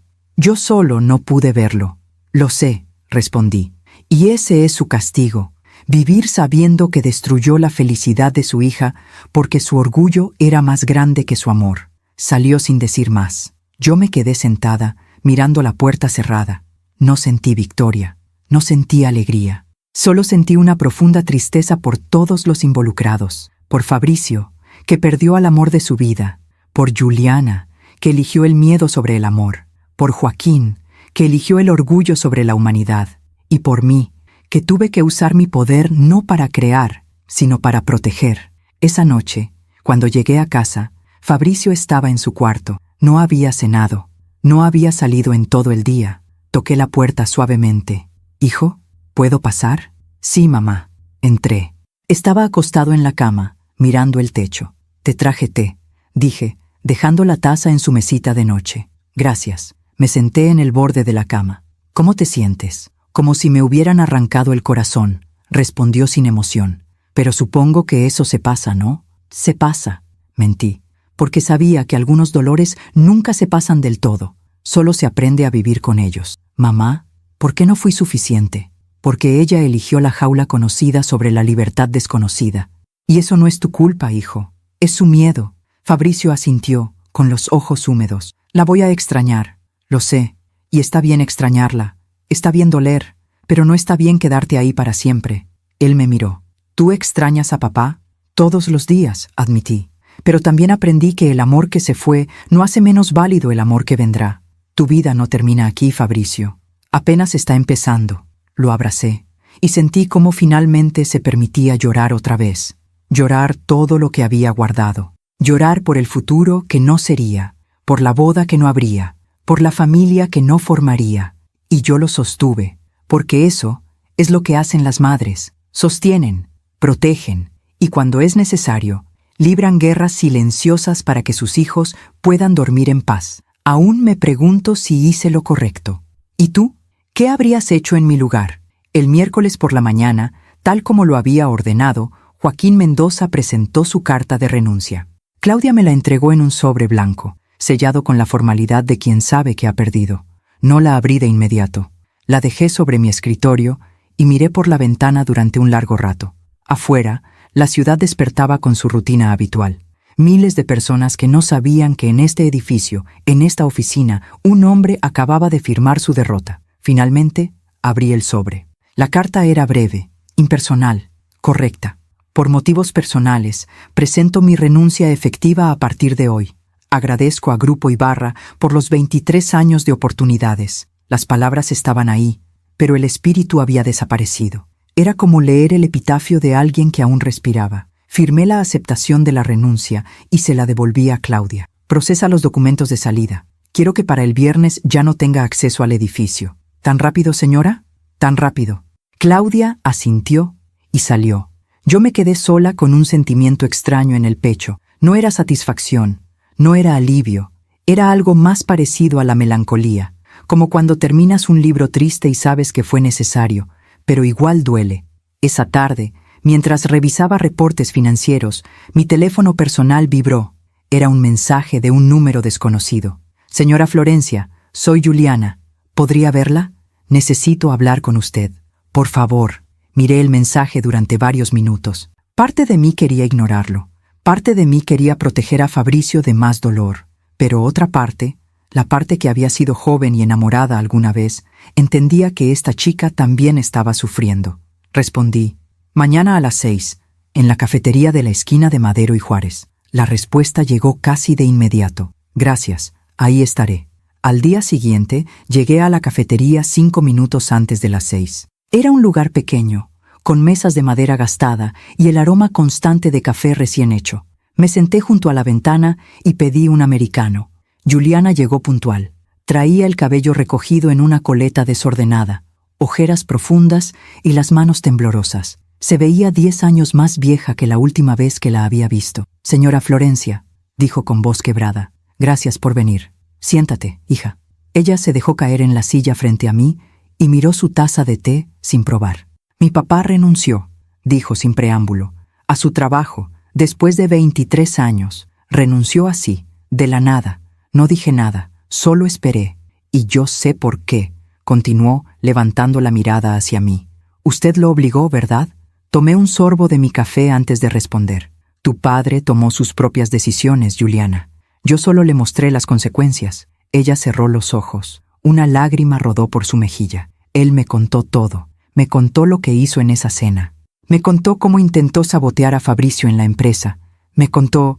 no pude verlo. Lo sé, respondí. Y ese es su castigo. Vivir sabiendo que destruyó la felicidad de su hija porque su orgullo era más grande que su amor. Salió sin decir más. Yo me quedé sentada, mirando la puerta cerrada. No sentí victoria, no sentí alegría. Solo sentí una profunda tristeza por todos los involucrados. Por Fabricio, que perdió al amor de su vida. Por Juliana, que eligió el miedo sobre el amor. Por Joaquín, que eligió el orgullo sobre la humanidad. Y por mí, que tuve que usar mi poder no para crear, sino para proteger. Esa noche, cuando llegué a casa, Fabricio estaba en su cuarto. No había cenado. No había salido en todo el día. Toqué la puerta suavemente. «Hijo, ¿puedo pasar?» «Sí, mamá». Entré. Estaba acostado en la cama, mirando el techo. «Te traje té», dije, dejando la taza en su mesita de noche. «Gracias». Me senté en el borde de la cama. «¿Cómo te sientes?» «Como si me hubieran arrancado el corazón», respondió sin emoción. «Pero supongo que eso se pasa, ¿no?» «Se pasa», mentí, porque sabía que algunos dolores nunca se pasan del todo, solo se aprende a vivir con ellos. «Mamá, ¿por qué no fui suficiente?» «Porque ella eligió la jaula conocida sobre la libertad desconocida. Y eso no es tu culpa, hijo, es su miedo». Fabricio asintió, con los ojos húmedos. «La voy a extrañar, lo sé, y está bien extrañarla. Está bien doler, pero no está bien quedarte ahí para siempre». Él me miró. «¿Tú extrañas a papá?» «Todos los días», admití. «Pero también aprendí que el amor que se fue no hace menos válido el amor que vendrá. Tu vida no termina aquí, Fabricio. Apenas está empezando». Lo abracé, y sentí cómo finalmente se permitía llorar otra vez. Llorar todo lo que había guardado. Llorar por el futuro que no sería, por la boda que no habría, por la familia que no formaría. Y yo lo sostuve, porque eso es lo que hacen las madres. Sostienen, protegen, y cuando es necesario, libran guerras silenciosas para que sus hijos puedan dormir en paz. Aún me pregunto si hice lo correcto. ¿Y tú? ¿Qué habrías hecho en mi lugar? El miércoles por la mañana, tal como lo había ordenado, Joaquín Mendoza presentó su carta de renuncia. Claudia me la entregó en un sobre blanco, sellado con la formalidad de quien sabe que ha perdido. No la abrí de inmediato. La dejé sobre mi escritorio y miré por la ventana durante un largo rato. Afuera, la ciudad despertaba con su rutina habitual. Miles de personas que no sabían que en este edificio, en esta oficina, un hombre acababa de firmar su derrota. Finalmente, abrí el sobre. La carta era breve, impersonal, correcta. Por motivos personales, presento mi renuncia efectiva a partir de hoy. Agradezco a Grupo Ibarra por los 23 años de oportunidades. Las palabras estaban ahí, pero el espíritu había desaparecido. Era como leer el epitafio de alguien que aún respiraba. Firmé la aceptación de la renuncia y se la devolví a Claudia. Procesa los documentos de salida. Quiero que para el viernes ya no tenga acceso al edificio. ¿Tan rápido, señora? Tan rápido. Claudia asintió y salió. Yo me quedé sola con un sentimiento extraño en el pecho. No era satisfacción, no era alivio, era algo más parecido a la melancolía, como cuando terminas un libro triste y sabes que fue necesario, pero igual duele. Esa tarde, mientras revisaba reportes financieros, mi teléfono personal vibró. Era un mensaje de un número desconocido. «Señora Florencia, soy Juliana. ¿Podría verla? Necesito hablar con usted. Por favor». Miré el mensaje durante varios minutos. Parte de mí quería ignorarlo. Parte de mí quería proteger a Fabricio de más dolor. Pero otra parte, la parte que había sido joven y enamorada alguna vez, entendía que esta chica también estaba sufriendo. Respondí: «Mañana a las 6, en la cafetería de la esquina de Madero y Juárez». La respuesta llegó casi de inmediato. «Gracias, ahí estaré». Al día siguiente, llegué a la cafetería 5 minutos antes de las 6. Era un lugar pequeño, con mesas de madera gastada y el aroma constante de café recién hecho. Me senté junto a la ventana y pedí un americano. Juliana llegó puntual. Traía el cabello recogido en una coleta desordenada, ojeras profundas y las manos temblorosas. Se veía 10 años más vieja que la última vez que la había visto. «Señora Florencia», dijo con voz quebrada, «gracias por venir. Siéntate, hija». Ella se dejó caer en la silla frente a mí y miró su taza de té sin probar. «Mi papá renunció», dijo sin preámbulo, «a su trabajo, Después de 23 años, renunció así, de la nada. No dije nada, solo esperé. Y yo sé por qué, continuó, levantando la mirada hacia mí. Usted lo obligó, ¿verdad? Tomé un sorbo de mi café antes de responder. Tu padre tomó sus propias decisiones, Juliana. Yo solo le mostré las consecuencias. Ella cerró los ojos. Una lágrima rodó por su mejilla. Él me contó todo. Me contó lo que hizo en esa cena. Me contó cómo intentó sabotear a Fabricio en la empresa. Me contó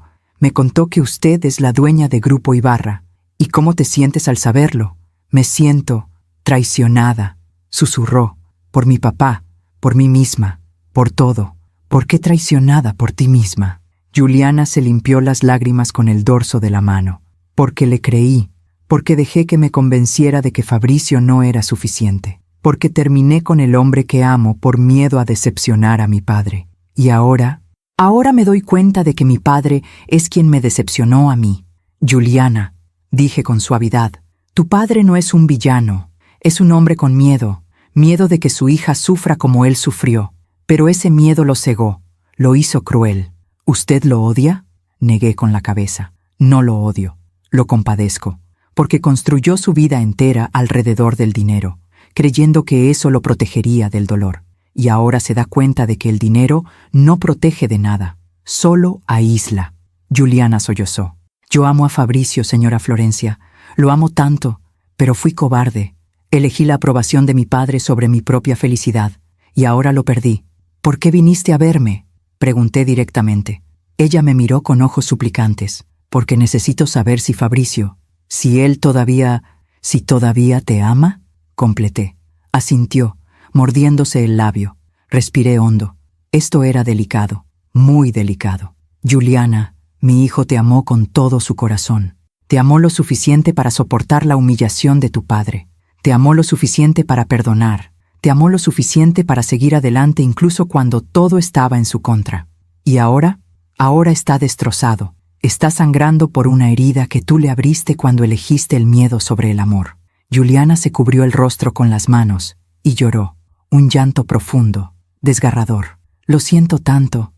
que usted es la dueña de Grupo Ibarra. ¿Y cómo te sientes al saberlo? Me siento traicionada, susurró. Por mi papá, por mí misma, por todo. ¿Por qué traicionada por ti misma? Juliana se limpió las lágrimas con el dorso de la mano. Porque le creí, porque dejé que me convenciera de que Fabricio no era suficiente, porque terminé con el hombre que amo por miedo a decepcionar a mi padre. Y ahora me doy cuenta de que mi padre es quien me decepcionó a mí. Juliana, dije con suavidad, tu padre no es un villano, es un hombre con miedo de que su hija sufra como él sufrió. Pero ese miedo lo cegó, lo hizo cruel. ¿Usted lo odia? Negué con la cabeza. No lo odio, lo compadezco, porque construyó su vida entera alrededor del dinero, creyendo que eso lo protegería del dolor. Y ahora se da cuenta de que el dinero no protege de nada, solo aísla. Juliana sollozó. Yo amo a Fabricio, señora Florencia, lo amo tanto, pero fui cobarde. Elegí la aprobación de mi padre sobre mi propia felicidad, y ahora lo perdí. ¿Por qué viniste a verme?, pregunté directamente. Ella me miró con ojos suplicantes, porque necesito saber si Fabricio, si todavía te ama, completé. Asintió, mordiéndose el labio. Respiré hondo. Esto era delicado, muy delicado. Juliana, mi hijo te amó con todo su corazón. Te amó lo suficiente para soportar la humillación de tu padre. Te amó lo suficiente para perdonar. Te amó lo suficiente para seguir adelante incluso cuando todo estaba en su contra. Y ahora está destrozado. Está sangrando por una herida que tú le abriste cuando elegiste el miedo sobre el amor. Juliana se cubrió el rostro con las manos y lloró. Un llanto profundo, desgarrador. Lo siento tanto.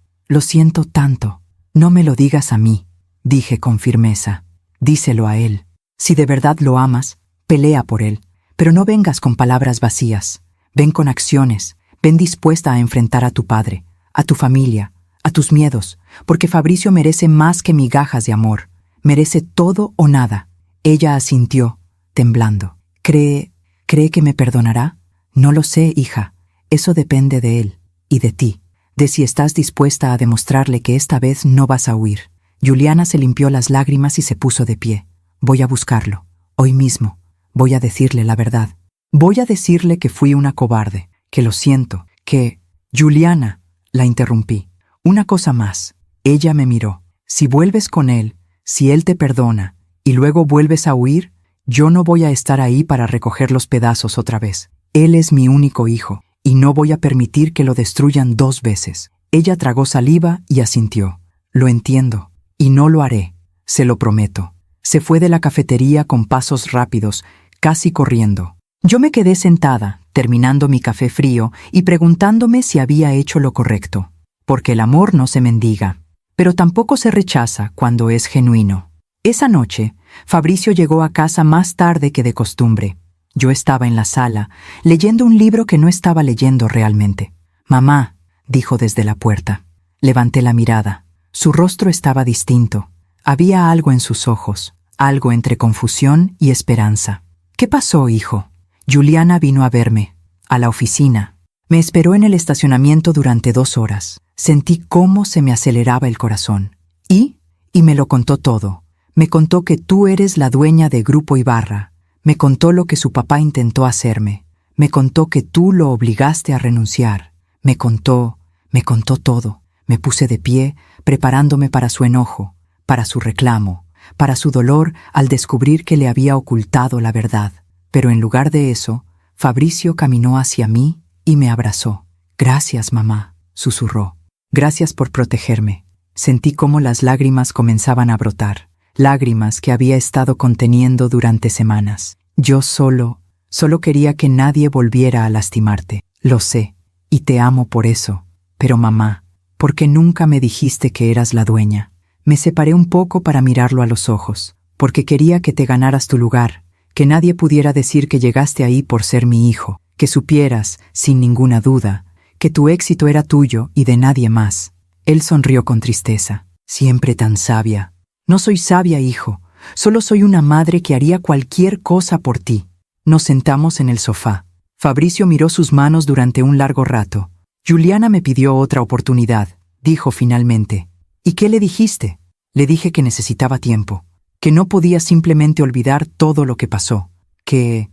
No me lo digas a mí, dije con firmeza. Díselo a él. Si de verdad lo amas, pelea por él. Pero no vengas con palabras vacías. Ven con acciones, ven dispuesta a enfrentar a tu padre, a tu familia, a tus miedos, porque Fabricio merece más que migajas de amor, merece todo o nada. Ella asintió, temblando. ¿Cree que me perdonará? No lo sé, hija. Eso depende de él y de ti, de si estás dispuesta a demostrarle que esta vez no vas a huir. Juliana se limpió las lágrimas y se puso de pie. Voy a buscarlo, hoy mismo. Voy a decirle la verdad. Voy a decirle que fui una cobarde, que lo siento, que... Juliana, la interrumpí. Una cosa más. Ella me miró. Si vuelves con él, si él te perdona, y luego vuelves a huir, yo no voy a estar ahí para recoger los pedazos otra vez. Él es mi único hijo, y no voy a permitir que lo destruyan 2 veces. Ella tragó saliva y asintió. Lo entiendo, y no lo haré, se lo prometo. Se fue de la cafetería con pasos rápidos, casi corriendo. Yo me quedé sentada, terminando mi café frío y preguntándome si había hecho lo correcto. Porque el amor no se mendiga, pero tampoco se rechaza cuando es genuino. Esa noche, Fabricio llegó a casa más tarde que de costumbre. Yo estaba en la sala, leyendo un libro que no estaba leyendo realmente. «Mamá», dijo desde la puerta. Levanté la mirada. Su rostro estaba distinto. Había algo en sus ojos, algo entre confusión y esperanza. «¿Qué pasó, hijo?» Juliana vino a verme, a la oficina. Me esperó en el estacionamiento durante 2 horas. Sentí cómo se me aceleraba el corazón. Y me lo contó todo. Me contó que tú eres la dueña de Grupo Ibarra. Me contó lo que su papá intentó hacerme. Me contó que tú lo obligaste a renunciar. Me contó todo. Me puse de pie, preparándome para su enojo, para su reclamo, para su dolor al descubrir que le había ocultado la verdad. Pero en lugar de eso, Fabricio caminó hacia mí y me abrazó. «Gracias, mamá», susurró. «Gracias por protegerme». Sentí cómo las lágrimas comenzaban a brotar, lágrimas que había estado conteniendo durante semanas. Yo solo quería que nadie volviera a lastimarte. Lo sé, y te amo por eso. Pero mamá, ¿Por qué nunca me dijiste que eras la dueña? Me separé un poco para mirarlo a los ojos, porque quería que te ganaras tu lugar, que nadie pudiera decir que llegaste ahí por ser mi hijo, que supieras, sin ninguna duda, que tu éxito era tuyo y de nadie más. Él sonrió con tristeza. Siempre tan sabia. No soy sabia, hijo. Solo soy una madre que haría cualquier cosa por ti. Nos sentamos en el sofá. Fabricio miró sus manos durante un largo rato. Juliana me pidió otra oportunidad, dijo finalmente. ¿Y qué le dijiste? Le dije que necesitaba tiempo, que no podía simplemente olvidar todo lo que pasó, que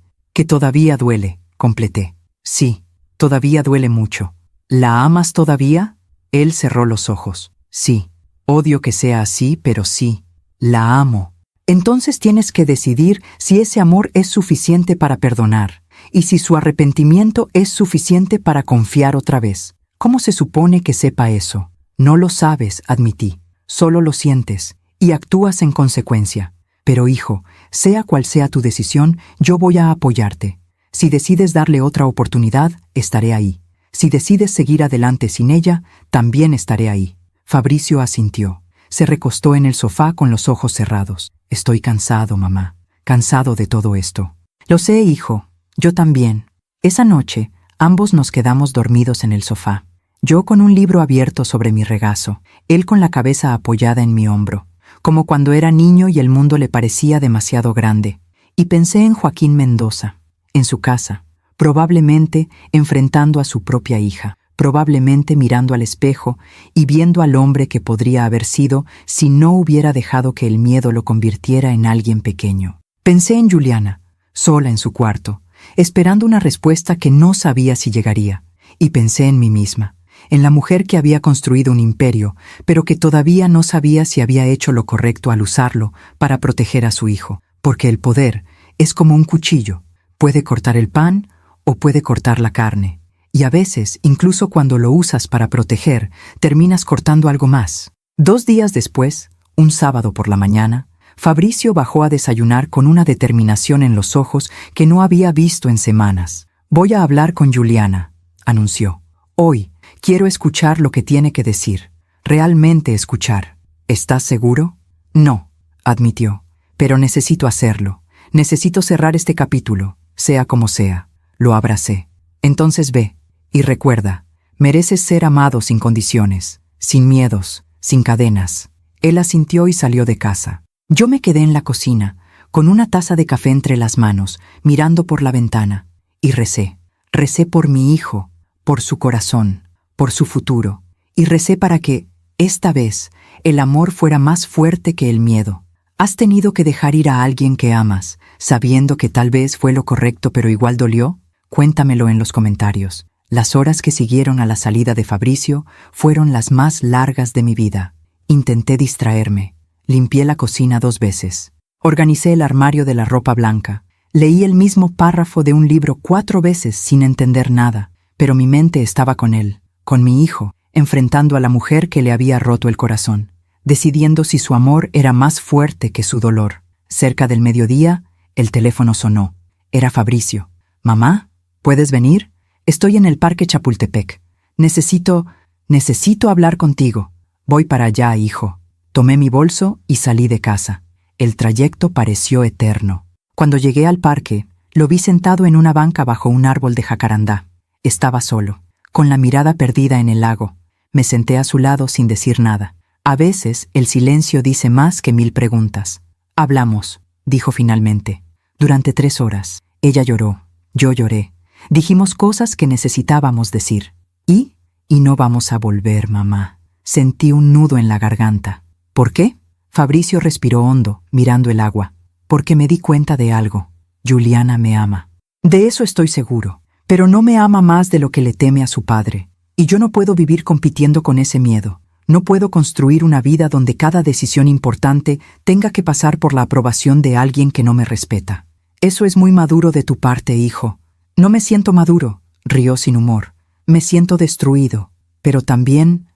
todavía duele, completé. Sí, todavía duele mucho. ¿La amas todavía? Él cerró los ojos. Sí, odio que sea así, pero sí, la amo. Entonces tienes que decidir si ese amor es suficiente para perdonar, y si su arrepentimiento es suficiente para confiar otra vez. ¿Cómo se supone que sepa eso? No lo sabes, admití. Solo lo sientes, y actúas en consecuencia. Pero hijo, sea cual sea tu decisión, yo voy a apoyarte. Si decides darle otra oportunidad, estaré ahí. Si decides seguir adelante sin ella, también estaré ahí. Fabricio asintió. Se recostó en el sofá con los ojos cerrados. Estoy cansado, mamá. Cansado de todo esto. Lo sé, hijo. Yo también. Esa noche, ambos nos quedamos dormidos en el sofá. Yo con un libro abierto sobre mi regazo, él con la cabeza apoyada en mi hombro, como cuando era niño y el mundo le parecía demasiado grande. Y pensé en Joaquín Mendoza, en su casa, probablemente enfrentando a su propia hija, probablemente mirando al espejo y viendo al hombre que podría haber sido si no hubiera dejado que el miedo lo convirtiera en alguien pequeño. Pensé en Juliana, sola en su cuarto, esperando una respuesta que no sabía si llegaría, y pensé en mí misma, en la mujer que había construido un imperio, pero que todavía no sabía si había hecho lo correcto al usarlo para proteger a su hijo, porque el poder es como un cuchillo, puede cortar el pan o puede cortar la carne, y a veces, incluso cuando lo usas para proteger, terminas cortando algo más. 2 días después, un sábado por la mañana, Fabricio bajó a desayunar con una determinación en los ojos que no había visto en semanas. «Voy a hablar con Juliana», anunció. «Hoy quiero escuchar lo que tiene que decir. Realmente escuchar. ¿Estás seguro?» «No», admitió. «Pero necesito hacerlo. Necesito cerrar este capítulo, sea como sea». Lo abracé. «Entonces ve, y recuerda, mereces ser amado sin condiciones, sin miedos, sin cadenas». Él asintió y salió de casa. Yo me quedé en la cocina, con una taza de café entre las manos, mirando por la ventana, y recé. Recé por mi hijo, por su corazón, por su futuro, y recé para que, esta vez, el amor fuera más fuerte que el miedo. ¿Has tenido que dejar ir a alguien que amas, sabiendo que tal vez fue lo correcto pero igual dolió? Cuéntamelo en los comentarios. Las horas que siguieron a la salida de Fabricio fueron las más largas de mi vida. Intenté distraerme. Limpié la cocina 2 veces. Organicé el armario de la ropa blanca. Leí el mismo párrafo de un libro 4 veces sin entender nada, pero mi mente estaba con él, con mi hijo, enfrentando a la mujer que le había roto el corazón, decidiendo si su amor era más fuerte que su dolor. Cerca del mediodía, el teléfono sonó. Era Fabricio. «Mamá, ¿puedes venir? Estoy en el Parque Chapultepec. Necesito hablar contigo». «Voy para allá, hijo». Tomé mi bolso y salí de casa. El trayecto pareció eterno. Cuando llegué al parque, lo vi sentado en una banca bajo un árbol de jacarandá. Estaba solo, con la mirada perdida en el lago. Me senté a su lado sin decir nada. A veces el silencio dice más que 1000 preguntas. «Hablamos», dijo finalmente. Durante 3 horas. Ella lloró, yo lloré. Dijimos cosas que necesitábamos decir. Y no vamos a volver, mamá. Sentí un nudo en la garganta. ¿Por qué? Fabricio respiró hondo, mirando el agua. Porque me di cuenta de algo. Juliana me ama. De eso estoy seguro. Pero no me ama más de lo que le teme a su padre. Y yo no puedo vivir compitiendo con ese miedo. No puedo construir una vida donde cada decisión importante tenga que pasar por la aprobación de alguien que no me respeta. Eso es muy maduro de tu parte, hijo. No me siento maduro, rió sin humor. Me siento destruido. Pero también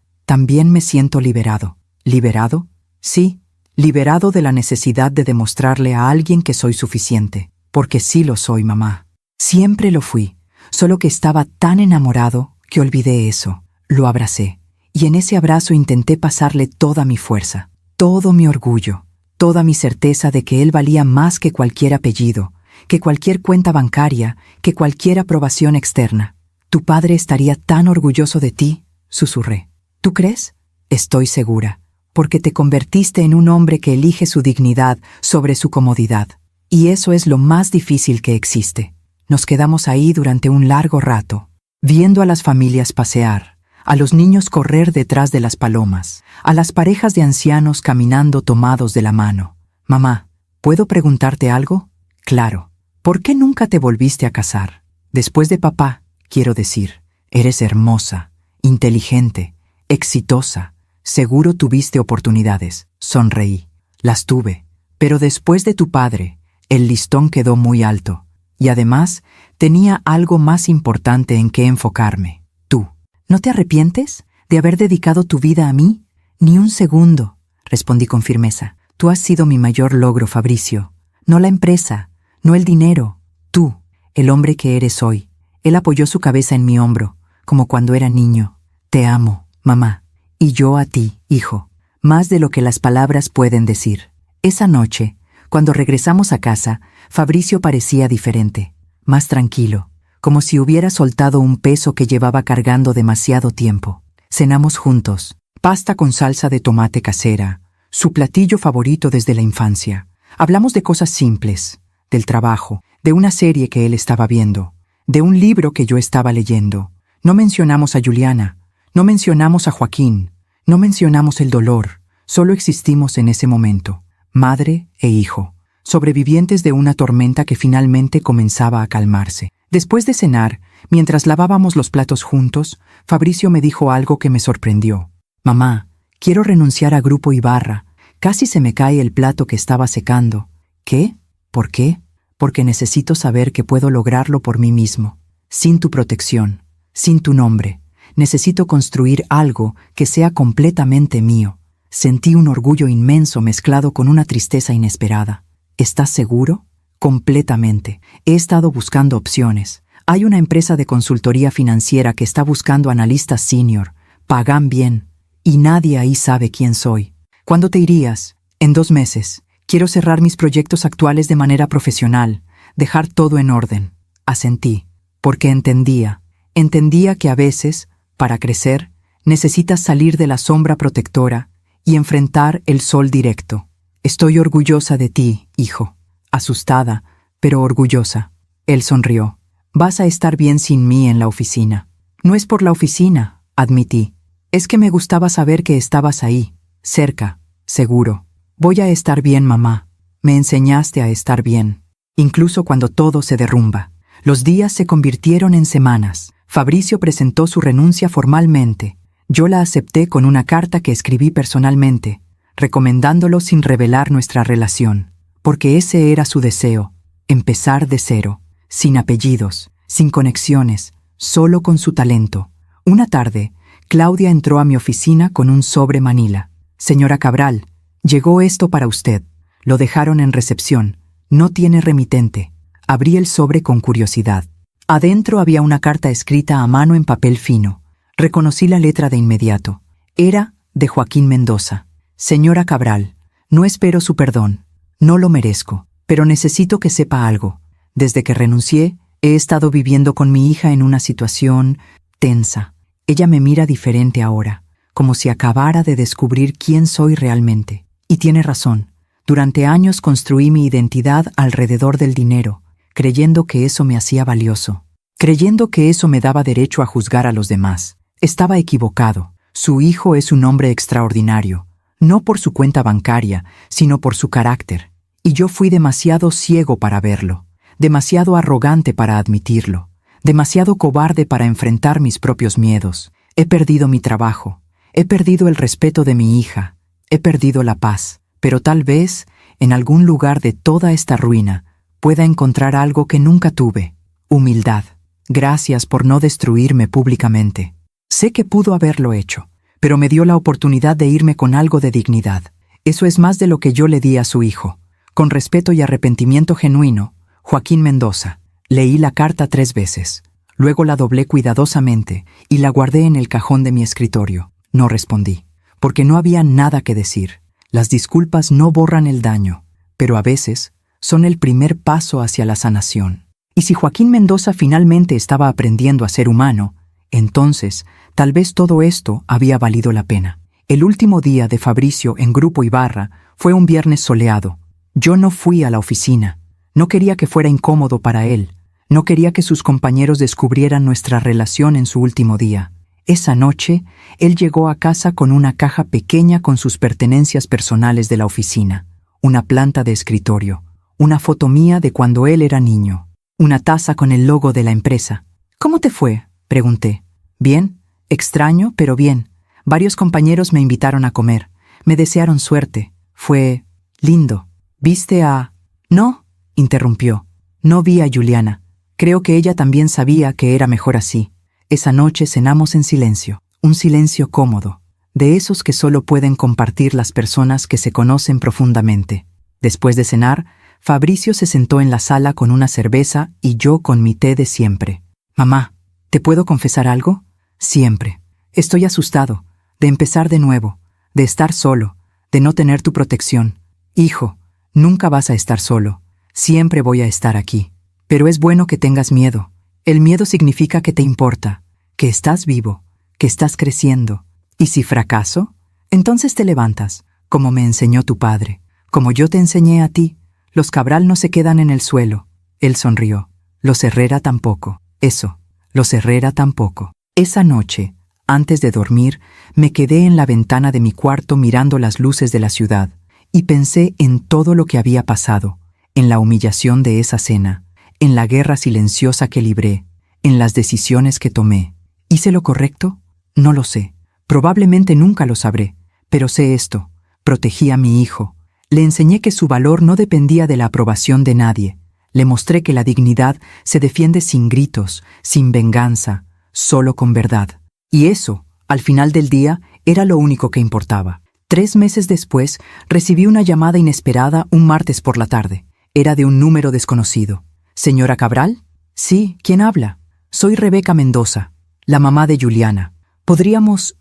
me siento liberado. ¿Liberado? Sí, liberado de la necesidad de demostrarle a alguien que soy suficiente, porque sí lo soy, mamá. Siempre lo fui, solo que estaba tan enamorado que olvidé eso. Lo abracé, y en ese abrazo intenté pasarle toda mi fuerza, todo mi orgullo, toda mi certeza de que él valía más que cualquier apellido, que cualquier cuenta bancaria, que cualquier aprobación externa. Tu padre estaría tan orgulloso de ti, susurré. ¿Tú crees? Estoy segura, porque te convertiste en un hombre que elige su dignidad sobre su comodidad. Y eso es lo más difícil que existe. Nos quedamos ahí durante un largo rato, viendo a las familias pasear, a los niños correr detrás de las palomas, a las parejas de ancianos caminando tomados de la mano. Mamá, ¿puedo preguntarte algo? Claro. ¿Por qué nunca te volviste a casar? Después de papá, quiero decir, eres hermosa, inteligente, exitosa. Seguro tuviste oportunidades. Sonreí. Las tuve. Pero después de tu padre, el listón quedó muy alto. Y además, tenía algo más importante en que enfocarme. Tú. ¿No te arrepientes de haber dedicado tu vida a mí? Ni un segundo, respondí con firmeza. Tú has sido mi mayor logro, Fabricio. No la empresa, no el dinero. Tú, el hombre que eres hoy. Él apoyó su cabeza en mi hombro, como cuando era niño. Te amo, mamá. Y yo a ti, hijo. Más de lo que las palabras pueden decir. Esa noche, cuando regresamos a casa, Fabricio parecía diferente, más tranquilo, como si hubiera soltado un peso que llevaba cargando demasiado tiempo. Cenamos juntos, pasta con salsa de tomate casera, su platillo favorito desde la infancia. Hablamos de cosas simples, del trabajo, de una serie que él estaba viendo, de un libro que yo estaba leyendo. No mencionamos a Juliana, no mencionamos a Joaquín, no mencionamos el dolor, solo existimos en ese momento, madre e hijo, sobrevivientes de una tormenta que finalmente comenzaba a calmarse. Después de cenar, mientras lavábamos los platos juntos, Fabricio me dijo algo que me sorprendió. Mamá, quiero renunciar a Grupo Ibarra. Casi se me cae el plato que estaba secando. ¿Qué? ¿Por qué? Porque necesito saber que puedo lograrlo por mí mismo, sin tu protección, sin tu nombre. Necesito construir algo que sea completamente mío. Sentí un orgullo inmenso mezclado con una tristeza inesperada. ¿Estás seguro? Completamente. He estado buscando opciones. Hay una empresa de consultoría financiera que está buscando analistas senior. Pagan bien. Y nadie ahí sabe quién soy. ¿Cuándo te irías? En 2 meses. Quiero cerrar mis proyectos actuales de manera profesional. Dejar todo en orden. Asentí. Porque entendía que a veces, para crecer, necesitas salir de la sombra protectora y enfrentar el sol directo. Estoy orgullosa de ti, hijo. Asustada, pero orgullosa. Él sonrió. Vas a estar bien sin mí en la oficina. No es por la oficina, admití. Es que me gustaba saber que estabas ahí, cerca, seguro. Voy a estar bien, mamá. Me enseñaste a estar bien. Incluso cuando todo se derrumba. Los días se convirtieron en semanas. Fabricio presentó su renuncia formalmente. Yo la acepté con una carta que escribí personalmente, recomendándolo sin revelar nuestra relación, porque ese era su deseo, empezar de cero, sin apellidos, sin conexiones, solo con su talento. Una tarde, Claudia entró a mi oficina con un sobre manila. Señora Cabral, llegó esto para usted. Lo dejaron en recepción. No tiene remitente. Abrí el sobre con curiosidad. Adentro había una carta escrita a mano en papel fino. Reconocí la letra de inmediato. Era de Joaquín Mendoza. Señora Cabral, no espero su perdón. No lo merezco, pero necesito que sepa algo. Desde que renuncié, he estado viviendo con mi hija en una situación tensa. Ella me mira diferente ahora, como si acabara de descubrir quién soy realmente. Y tiene razón. Durante años construí mi identidad alrededor del dinero, creyendo que eso me hacía valioso, creyendo que eso me daba derecho a juzgar a los demás. Estaba equivocado. Su hijo es un hombre extraordinario, no por su cuenta bancaria, sino por su carácter. Y yo fui demasiado ciego para verlo, demasiado arrogante para admitirlo, demasiado cobarde para enfrentar mis propios miedos. He perdido mi trabajo, he perdido el respeto de mi hija, he perdido la paz, pero tal vez, en algún lugar de toda esta ruina, pueda encontrar algo que nunca tuve: humildad. Gracias por no destruirme públicamente. Sé que pudo haberlo hecho, pero me dio la oportunidad de irme con algo de dignidad. Eso es más de lo que yo le di a su hijo. Con respeto y arrepentimiento genuino, Joaquín Mendoza. Leí la carta 3 veces. Luego la doblé cuidadosamente y la guardé en el cajón de mi escritorio. No respondí, porque no había nada que decir. Las disculpas no borran el daño, pero a veces son el primer paso hacia la sanación. Y si Joaquín Mendoza finalmente estaba aprendiendo a ser humano, entonces tal vez todo esto había valido la pena. El último día de Fabricio en Grupo Ibarra fue un viernes soleado. Yo no fui a la oficina. No quería que fuera incómodo para él. No quería que sus compañeros descubrieran nuestra relación en su último día. Esa noche, él llegó a casa con una caja pequeña con sus pertenencias personales de la oficina, una planta de escritorio, una foto mía de cuando él era niño, una taza con el logo de la empresa. «¿Cómo te fue?», pregunté. «Bien, extraño, pero bien. Varios compañeros me invitaron a comer. Me desearon suerte. Fue lindo. ¿Viste a...?» «No», interrumpió. «No vi a Juliana. Creo que ella también sabía que era mejor así». Esa noche cenamos en silencio, un silencio cómodo, de esos que solo pueden compartir las personas que se conocen profundamente. Después de cenar, Fabricio se sentó en la sala con una cerveza y yo con mi té de siempre. «Mamá, ¿te puedo confesar algo? Siempre. Estoy asustado, de empezar de nuevo, de estar solo, de no tener tu protección. Hijo, nunca vas a estar solo. Siempre voy a estar aquí. Pero es bueno que tengas miedo. El miedo significa que te importa, que estás vivo, que estás creciendo. ¿Y si fracaso? Entonces te levantas, como me enseñó tu padre, como yo te enseñé a ti. Los Cabral no se quedan en el suelo». Él sonrió. «Los Herrera tampoco. Eso, los Herrera tampoco». Esa noche, antes de dormir, me quedé en la ventana de mi cuarto mirando las luces de la ciudad y pensé en todo lo que había pasado, en la humillación de esa cena, en la guerra silenciosa que libré, en las decisiones que tomé. ¿Hice lo correcto? No lo sé. Probablemente nunca lo sabré, pero sé esto. Protegí a mi hijo. Le enseñé que su valor no dependía de la aprobación de nadie. Le mostré que la dignidad se defiende sin gritos, sin venganza, solo con verdad. Y eso, al final del día, era lo único que importaba. 3 meses después, recibí una llamada inesperada un martes por la tarde. Era de un número desconocido. «¿Señora Cabral?» «Sí, ¿quién habla?» «Soy Rebeca Mendoza, la mamá de Juliana. ¿Podríamos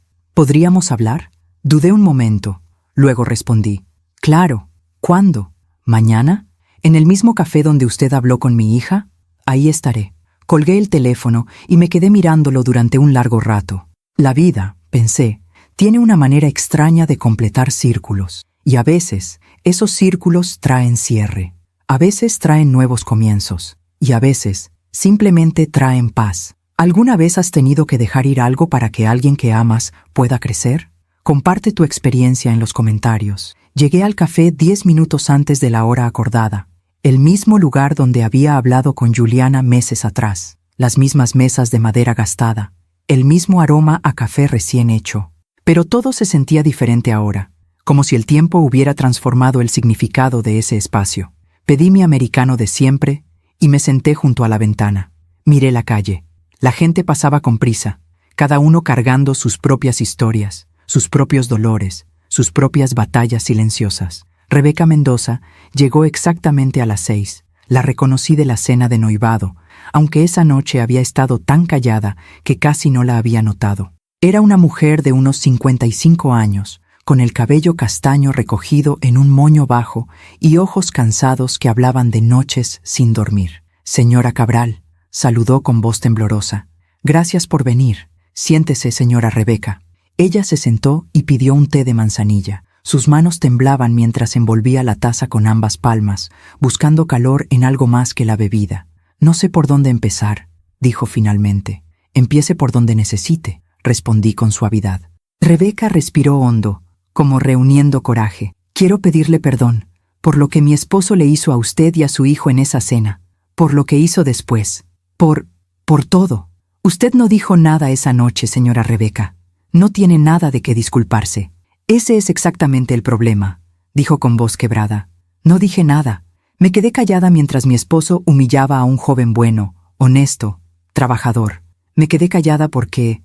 hablar?» Dudé un momento. Luego respondí. «Claro. ¿Cuándo? ¿Mañana? ¿En el mismo café donde usted habló con mi hija? Ahí estaré». Colgué el teléfono y me quedé mirándolo durante un largo rato. La vida, pensé, tiene una manera extraña de completar círculos. Y a veces, esos círculos traen cierre. A veces traen nuevos comienzos. Y a veces, simplemente traen paz. ¿Alguna vez has tenido que dejar ir algo para que alguien que amas pueda crecer? Comparte tu experiencia en los comentarios. Llegué al café 10 minutos antes de la hora acordada. El mismo lugar donde había hablado con Juliana meses atrás. Las mismas mesas de madera gastada. El mismo aroma a café recién hecho. Pero todo se sentía diferente ahora, como si el tiempo hubiera transformado el significado de ese espacio. Pedí mi americano de siempre y me senté junto a la ventana. Miré la calle. La gente pasaba con prisa, cada uno cargando sus propias historias, sus propios dolores, sus propias batallas silenciosas. Rebeca Mendoza llegó exactamente a las 6. La reconocí de la cena de noivado, aunque esa noche había estado tan callada que casi no la había notado. Era una mujer de unos 55 años, con el cabello castaño recogido en un moño bajo y ojos cansados que hablaban de noches sin dormir. «Señora Cabral», saludó con voz temblorosa. «Gracias por venir. Siéntese, señora Rebeca». Ella se sentó y pidió un té de manzanilla. Sus manos temblaban mientras envolvía la taza con ambas palmas, buscando calor en algo más que la bebida. «No sé por dónde empezar», dijo finalmente. «Empiece por donde necesite», respondí con suavidad. Rebeca respiró hondo, como reuniendo coraje. «Quiero pedirle perdón por lo que mi esposo le hizo a usted y a su hijo en esa cena, por lo que hizo después, por todo. Usted no dijo nada esa noche, señora Rebeca. No tiene nada de qué disculparse». «Ese es exactamente el problema», dijo con voz quebrada. «No dije nada. Me quedé callada mientras mi esposo humillaba a un joven bueno, honesto, trabajador. Me quedé callada porque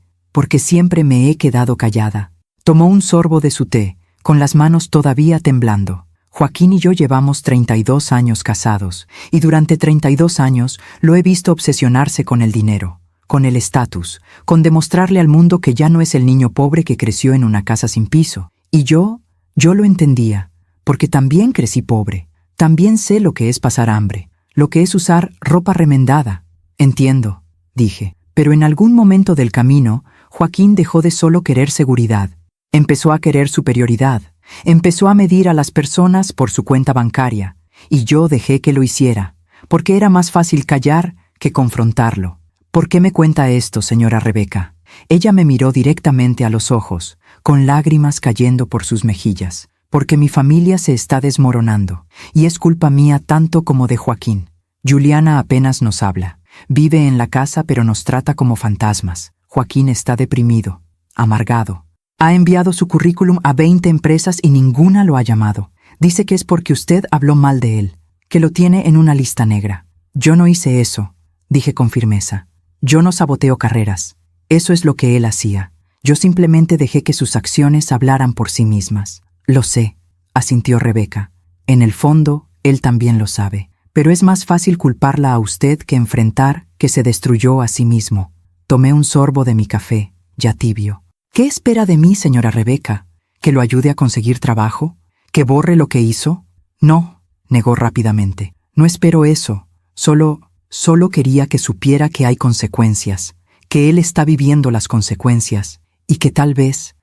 siempre me he quedado callada». Tomó un sorbo de su té, con las manos todavía temblando. «Joaquín y yo llevamos 32 años casados, y durante 32 años lo he visto obsesionarse con el dinero, con el estatus, con demostrarle al mundo que ya no es el niño pobre que creció en una casa sin piso. Y yo lo entendía, porque también crecí pobre. También sé lo que es pasar hambre, lo que es usar ropa remendada. Entiendo, dije, pero en algún momento del camino, Joaquín dejó de solo querer seguridad. Empezó a querer superioridad. Empezó a medir a las personas por su cuenta bancaria, y yo dejé que lo hiciera, porque era más fácil callar que confrontarlo. ¿Por qué me cuenta esto, señora Rebeca? Ella me miró directamente a los ojos, con lágrimas cayendo por sus mejillas. Porque mi familia se está desmoronando, y es culpa mía tanto como de Joaquín. Juliana apenas nos habla. Vive en la casa pero nos trata como fantasmas. Joaquín está deprimido, amargado. Ha enviado su currículum a 20 empresas y ninguna lo ha llamado. Dice que es porque usted habló mal de él, que lo tiene en una lista negra. Yo no hice eso, dije con firmeza. Yo no saboteo carreras. Eso es lo que él hacía. Yo simplemente dejé que sus acciones hablaran por sí mismas. Lo sé, asintió Rebeca. En el fondo, él también lo sabe. Pero es más fácil culparla a usted que enfrentar que se destruyó a sí mismo. Tomé un sorbo de mi café, ya tibio. ¿Qué espera de mí, señora Rebeca? ¿Que lo ayude a conseguir trabajo? ¿Que borre lo que hizo? No, negó rápidamente. No espero eso. Solo quería que supiera que hay consecuencias, que él está viviendo las consecuencias, y que tal vez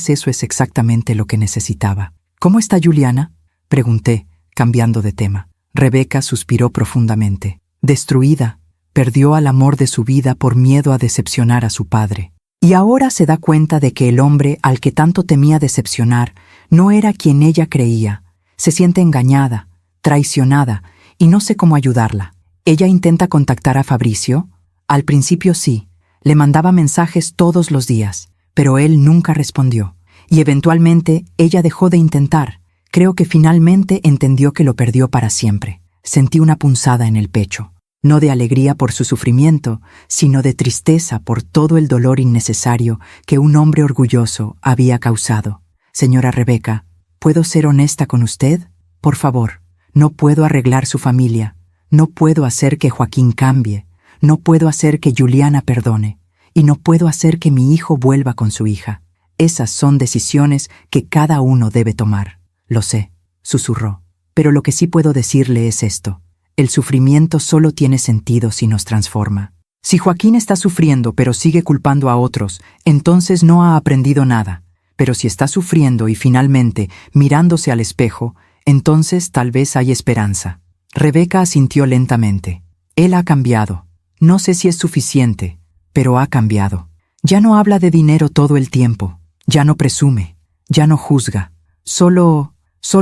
eso es exactamente lo que necesitaba. ¿Cómo está Juliana?, pregunté, cambiando de tema. Rebeca suspiró profundamente. Destruida, perdió al amor de su vida por miedo a decepcionar a su padre. Y ahora se da cuenta de que el hombre al que tanto temía decepcionar no era quien ella creía. Se siente engañada, traicionada, y no sé cómo ayudarla. Ella intenta contactar a Fabricio. Al principio sí, le mandaba mensajes todos los días, pero él nunca respondió. Y eventualmente ella dejó de intentar. Creo que finalmente entendió que lo perdió para siempre. Sentí una punzada en el pecho. No de alegría por su sufrimiento, sino de tristeza por todo el dolor innecesario que un hombre orgulloso había causado. Señora Rebeca, ¿puedo ser honesta con usted? Por favor, no puedo arreglar su familia. No puedo hacer que Joaquín cambie. No puedo hacer que Juliana perdone. Y no puedo hacer que mi hijo vuelva con su hija. Esas son decisiones que cada uno debe tomar. Lo sé, susurró. Pero lo que sí puedo decirle es esto. El sufrimiento solo tiene sentido si nos transforma. Si Joaquín está sufriendo pero sigue culpando a otros, entonces no ha aprendido nada. Pero si está sufriendo y finalmente mirándose al espejo, entonces tal vez hay esperanza. Rebeca asintió lentamente. Él ha cambiado. No sé si es suficiente, pero ha cambiado. Ya no habla de dinero todo el tiempo. Ya no presume. Ya no juzga. Solo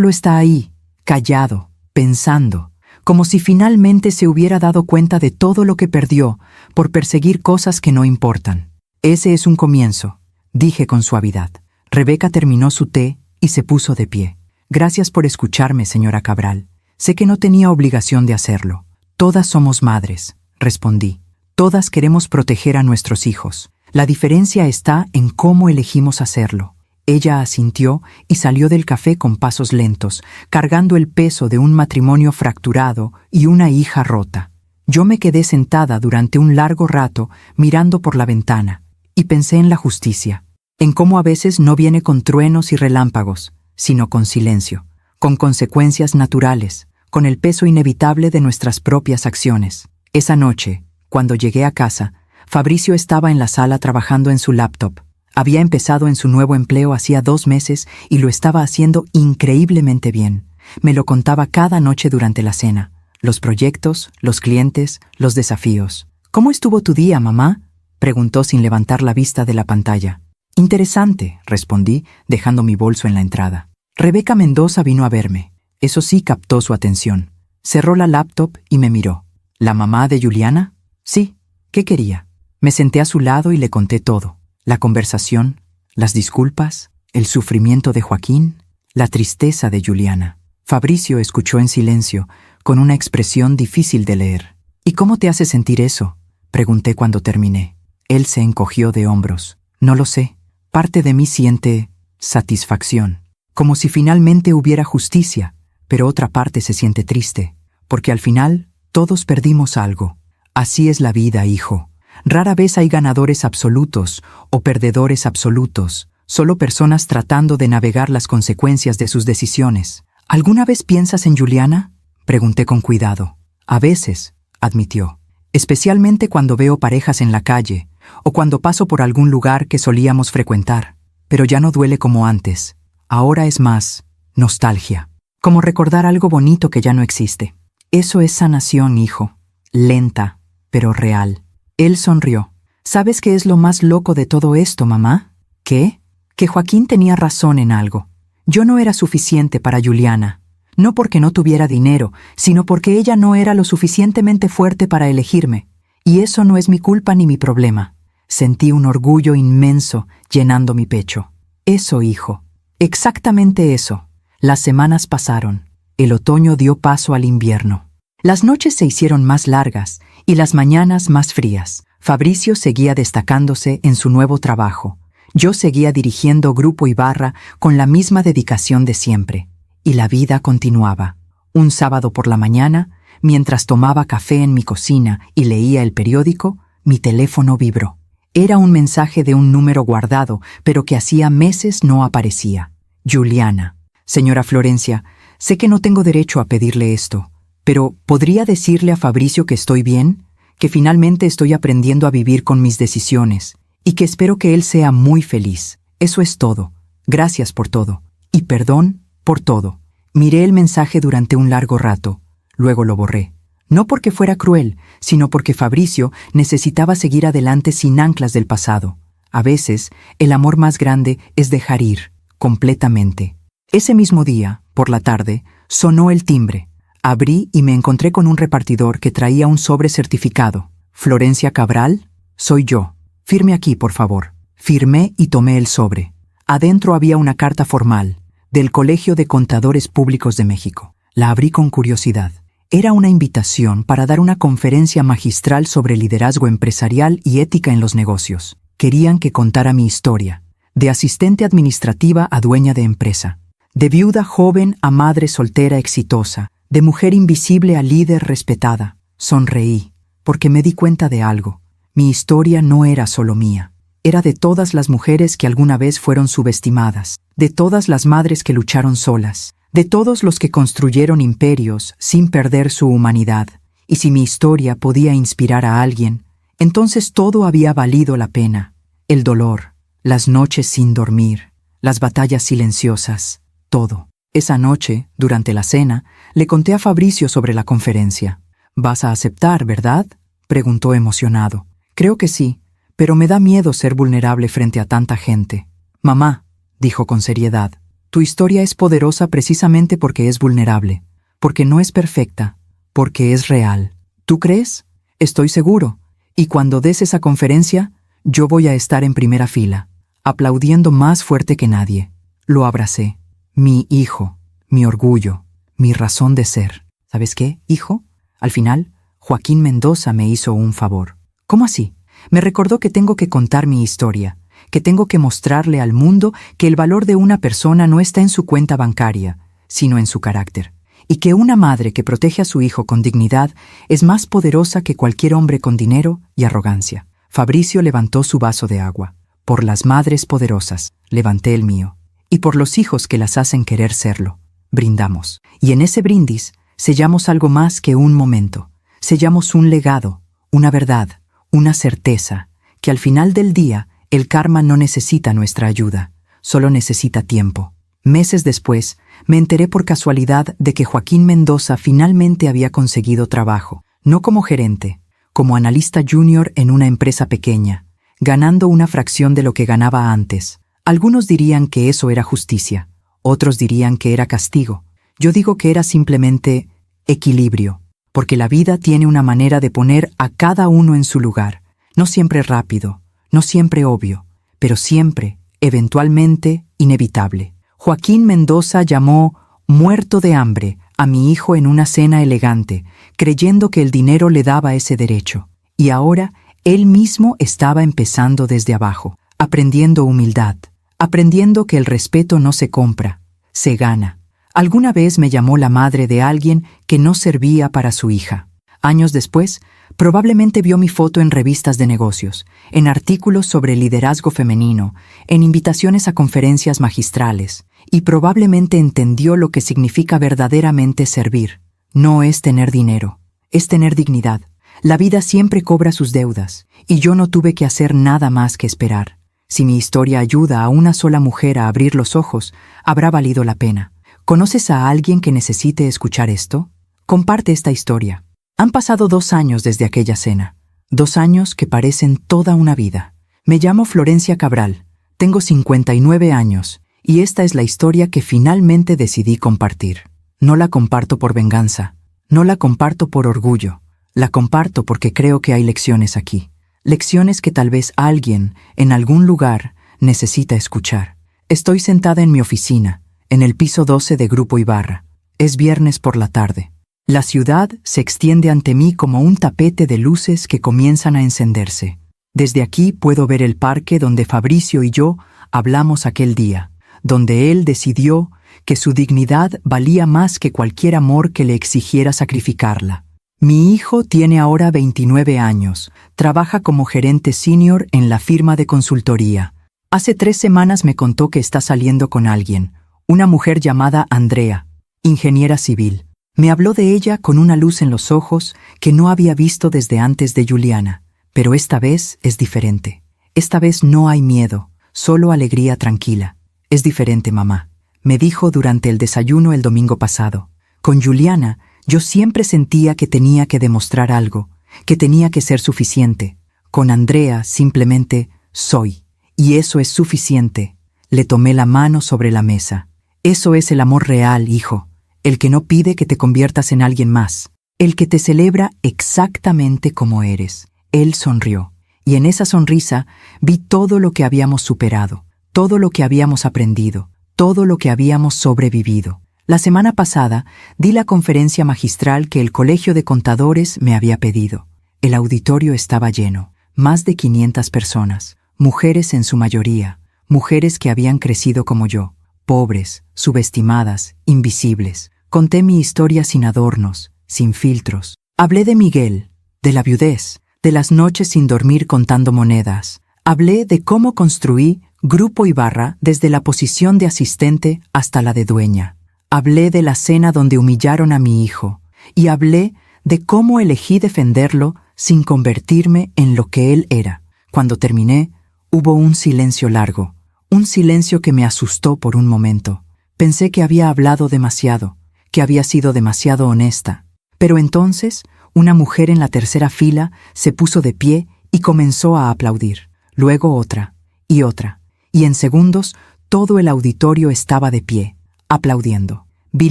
está ahí, callado, pensando, como si finalmente se hubiera dado cuenta de todo lo que perdió por perseguir cosas que no importan. Ese es un comienzo, dije con suavidad. Rebeca terminó su té y se puso de pie. Gracias por escucharme, señora Cabral. Sé que no tenía obligación de hacerlo. Todas somos madres, respondí. Todas queremos proteger a nuestros hijos. La diferencia está en cómo elegimos hacerlo. Ella asintió y salió del café con pasos lentos, cargando el peso de un matrimonio fracturado y una hija rota. Yo me quedé sentada durante un largo rato mirando por la ventana y pensé en la justicia, en cómo a veces no viene con truenos y relámpagos, sino con silencio, con consecuencias naturales, con el peso inevitable de nuestras propias acciones. Esa noche, cuando llegué a casa, Fabricio estaba en la sala trabajando en su laptop. Había empezado en su nuevo empleo hacía 2 meses y lo estaba haciendo increíblemente bien. Me lo contaba cada noche durante la cena. Los proyectos, los clientes, los desafíos. ¿Cómo estuvo tu día, mamá?, preguntó sin levantar la vista de la pantalla. Interesante, respondí, dejando mi bolso en la entrada. Rebeca Mendoza vino a verme. Eso sí captó su atención. Cerró la laptop y me miró. ¿La mamá de Juliana? Sí. ¿Qué quería? Me senté a su lado y le conté todo. La conversación, las disculpas, el sufrimiento de Joaquín, la tristeza de Juliana. Fabricio escuchó en silencio, con una expresión difícil de leer. ¿Y cómo te hace sentir eso?, pregunté cuando terminé. Él se encogió de hombros. No lo sé. Parte de mí siente satisfacción, como si finalmente hubiera justicia, pero otra parte se siente triste, porque al final todos perdimos algo. Así es la vida, hijo. Rara vez hay ganadores absolutos o perdedores absolutos, solo personas tratando de navegar las consecuencias de sus decisiones. ¿Alguna vez piensas en Juliana?, pregunté con cuidado. A veces, admitió, especialmente cuando veo parejas en la calle o cuando paso por algún lugar que solíamos frecuentar. Pero ya no duele como antes. Ahora es más nostalgia, como recordar algo bonito que ya no existe. Eso es sanación, hijo. Lenta, pero real. Él sonrió. ¿Sabes qué es lo más loco de todo esto, mamá? ¿Qué? Que Joaquín tenía razón en algo. Yo no era suficiente para Juliana. No porque no tuviera dinero, sino porque ella no era lo suficientemente fuerte para elegirme. Y eso no es mi culpa ni mi problema. Sentí un orgullo inmenso llenando mi pecho. Eso, hijo. Exactamente eso. Las semanas pasaron. El otoño dio paso al invierno. Las noches se hicieron más largas y las mañanas más frías. Fabricio seguía destacándose en su nuevo trabajo. Yo seguía dirigiendo Grupo Ibarra con la misma dedicación de siempre. Y la vida continuaba. Un sábado por la mañana, mientras tomaba café en mi cocina y leía el periódico, mi teléfono vibró. Era un mensaje de un número guardado, pero que hacía meses no aparecía. Juliana. Señora Florencia, sé que no tengo derecho a pedirle esto, pero ¿podría decirle a Fabricio que estoy bien? Que finalmente estoy aprendiendo a vivir con mis decisiones y que espero que él sea muy feliz. Eso es todo. Gracias por todo. Y perdón por todo. Miré el mensaje durante un largo rato. Luego lo borré. No porque fuera cruel, sino porque Fabricio necesitaba seguir adelante sin anclas del pasado. A veces, el amor más grande es dejar ir, completamente. Ese mismo día, por la tarde, sonó el timbre. Abrí y me encontré con un repartidor que traía un sobre certificado. «Florencia Cabral, soy yo. Firme aquí, por favor». Firmé y tomé el sobre. Adentro había una carta formal, del Colegio de Contadores Públicos de México. La abrí con curiosidad. Era una invitación para dar una conferencia magistral sobre liderazgo empresarial y ética en los negocios. Querían que contara mi historia, de asistente administrativa a dueña de empresa, de viuda joven a madre soltera exitosa, de mujer invisible a líder respetada. Sonreí, porque me di cuenta de algo. Mi historia no era solo mía. Era de todas las mujeres que alguna vez fueron subestimadas, de todas las madres que lucharon solas, de todos los que construyeron imperios sin perder su humanidad. Y si mi historia podía inspirar a alguien, entonces todo había valido la pena. El dolor, las noches sin dormir, las batallas silenciosas, todo. Esa noche, durante la cena, le conté a Fabricio sobre la conferencia. «¿Vas a aceptar, verdad?», preguntó emocionado. «Creo que sí, pero me da miedo ser vulnerable frente a tanta gente». «Mamá», dijo con seriedad, «tu historia es poderosa precisamente porque es vulnerable, porque no es perfecta, porque es real. ¿Tú crees? Estoy seguro. Y cuando des esa conferencia, yo voy a estar en primera fila, aplaudiendo más fuerte que nadie». Lo abracé. Mi hijo, mi orgullo, mi razón de ser. ¿Sabes qué, hijo? Al final, Joaquín Mendoza me hizo un favor. ¿Cómo así? Me recordó que tengo que contar mi historia, que tengo que mostrarle al mundo que el valor de una persona no está en su cuenta bancaria, sino en su carácter, y que una madre que protege a su hijo con dignidad es más poderosa que cualquier hombre con dinero y arrogancia. Fabricio levantó su vaso de agua. Por las madres poderosas, levanté el mío. Y por los hijos que las hacen querer serlo. Brindamos. Y en ese brindis sellamos algo más que un momento. Sellamos un legado, una verdad, una certeza, que al final del día el karma no necesita nuestra ayuda, solo necesita tiempo. Meses después, me enteré por casualidad de que Joaquín Mendoza finalmente había conseguido trabajo, no como gerente, como analista junior en una empresa pequeña, ganando una fracción de lo que ganaba antes. Algunos dirían que eso era justicia, otros dirían que era castigo. Yo digo que era simplemente equilibrio, porque la vida tiene una manera de poner a cada uno en su lugar, no siempre rápido, no siempre obvio, pero siempre, eventualmente, inevitable. Joaquín Mendoza llamó muerto de hambre a mi hijo en una cena elegante, creyendo que el dinero le daba ese derecho, y ahora él mismo estaba empezando desde abajo, aprendiendo humildad. Aprendiendo que el respeto no se compra, se gana. Alguna vez me llamó la madre de alguien que no servía para su hija. Años después, Probablemente vio mi foto en revistas de negocios, en artículos sobre liderazgo femenino, en invitaciones a conferencias magistrales, y probablemente entendió lo que significa verdaderamente servir. No es tener dinero, es tener dignidad. La vida siempre cobra sus deudas, y yo no tuve que hacer nada más que esperar. Si mi historia ayuda a una sola mujer a abrir los ojos, habrá valido la pena. ¿Conoces a alguien que necesite escuchar esto? Comparte esta historia. Han pasado 2 años desde aquella cena. 2 años que parecen toda una vida. Me llamo Florencia Cabral, tengo 59 años, y esta es la historia que finalmente decidí compartir. No la comparto por venganza, no la comparto por orgullo, la comparto porque creo que hay lecciones aquí. Lecciones que tal vez alguien, en algún lugar, necesita escuchar. Estoy sentada en mi oficina, en el piso 12 de Grupo Ibarra. Es viernes por la tarde. La ciudad se extiende ante mí como un tapete de luces que comienzan a encenderse. Desde aquí puedo ver el parque donde Fabricio y yo hablamos aquel día, donde él decidió que su dignidad valía más que cualquier amor que le exigiera sacrificarla. Mi hijo tiene ahora 29 años, trabaja como gerente senior en la firma de consultoría. Hace 3 semanas me contó que está saliendo con alguien, una mujer llamada Andrea, ingeniera civil. Me habló de ella con una luz en los ojos que no había visto desde antes de Juliana, pero esta vez es diferente. Esta vez no hay miedo, solo alegría tranquila. Es diferente, mamá, me dijo durante el desayuno el domingo pasado. Con Juliana, yo siempre sentía que tenía que demostrar algo, que tenía que ser suficiente. Con Andrea simplemente soy, y eso es suficiente. Le tomé la mano sobre la mesa. Eso es el amor real, hijo. El que no pide que te conviertas en alguien más, el que te celebra exactamente como eres. Él sonrió, y en esa sonrisa vi todo lo que habíamos superado, todo lo que habíamos aprendido, todo lo que habíamos sobrevivido. La semana pasada di la conferencia magistral que el Colegio de Contadores me había pedido. El auditorio estaba lleno, más de 500 personas, mujeres en su mayoría, mujeres que habían crecido como yo, pobres, subestimadas, invisibles. Conté mi historia sin adornos, sin filtros. Hablé de Miguel, de la viudez, de las noches sin dormir contando monedas. Hablé de cómo construí Grupo Ibarra desde la posición de asistente hasta la de dueña. Hablé de la cena donde humillaron a mi hijo. Y hablé de cómo elegí defenderlo sin convertirme en lo que él era. Cuando terminé, hubo un silencio largo. Un silencio que me asustó por un momento. Pensé que había hablado demasiado, que había sido demasiado honesta. Pero entonces, una mujer en la tercera fila se puso de pie y comenzó a aplaudir. Luego otra, y otra. Y en segundos, todo el auditorio estaba de pie, aplaudiendo. Vi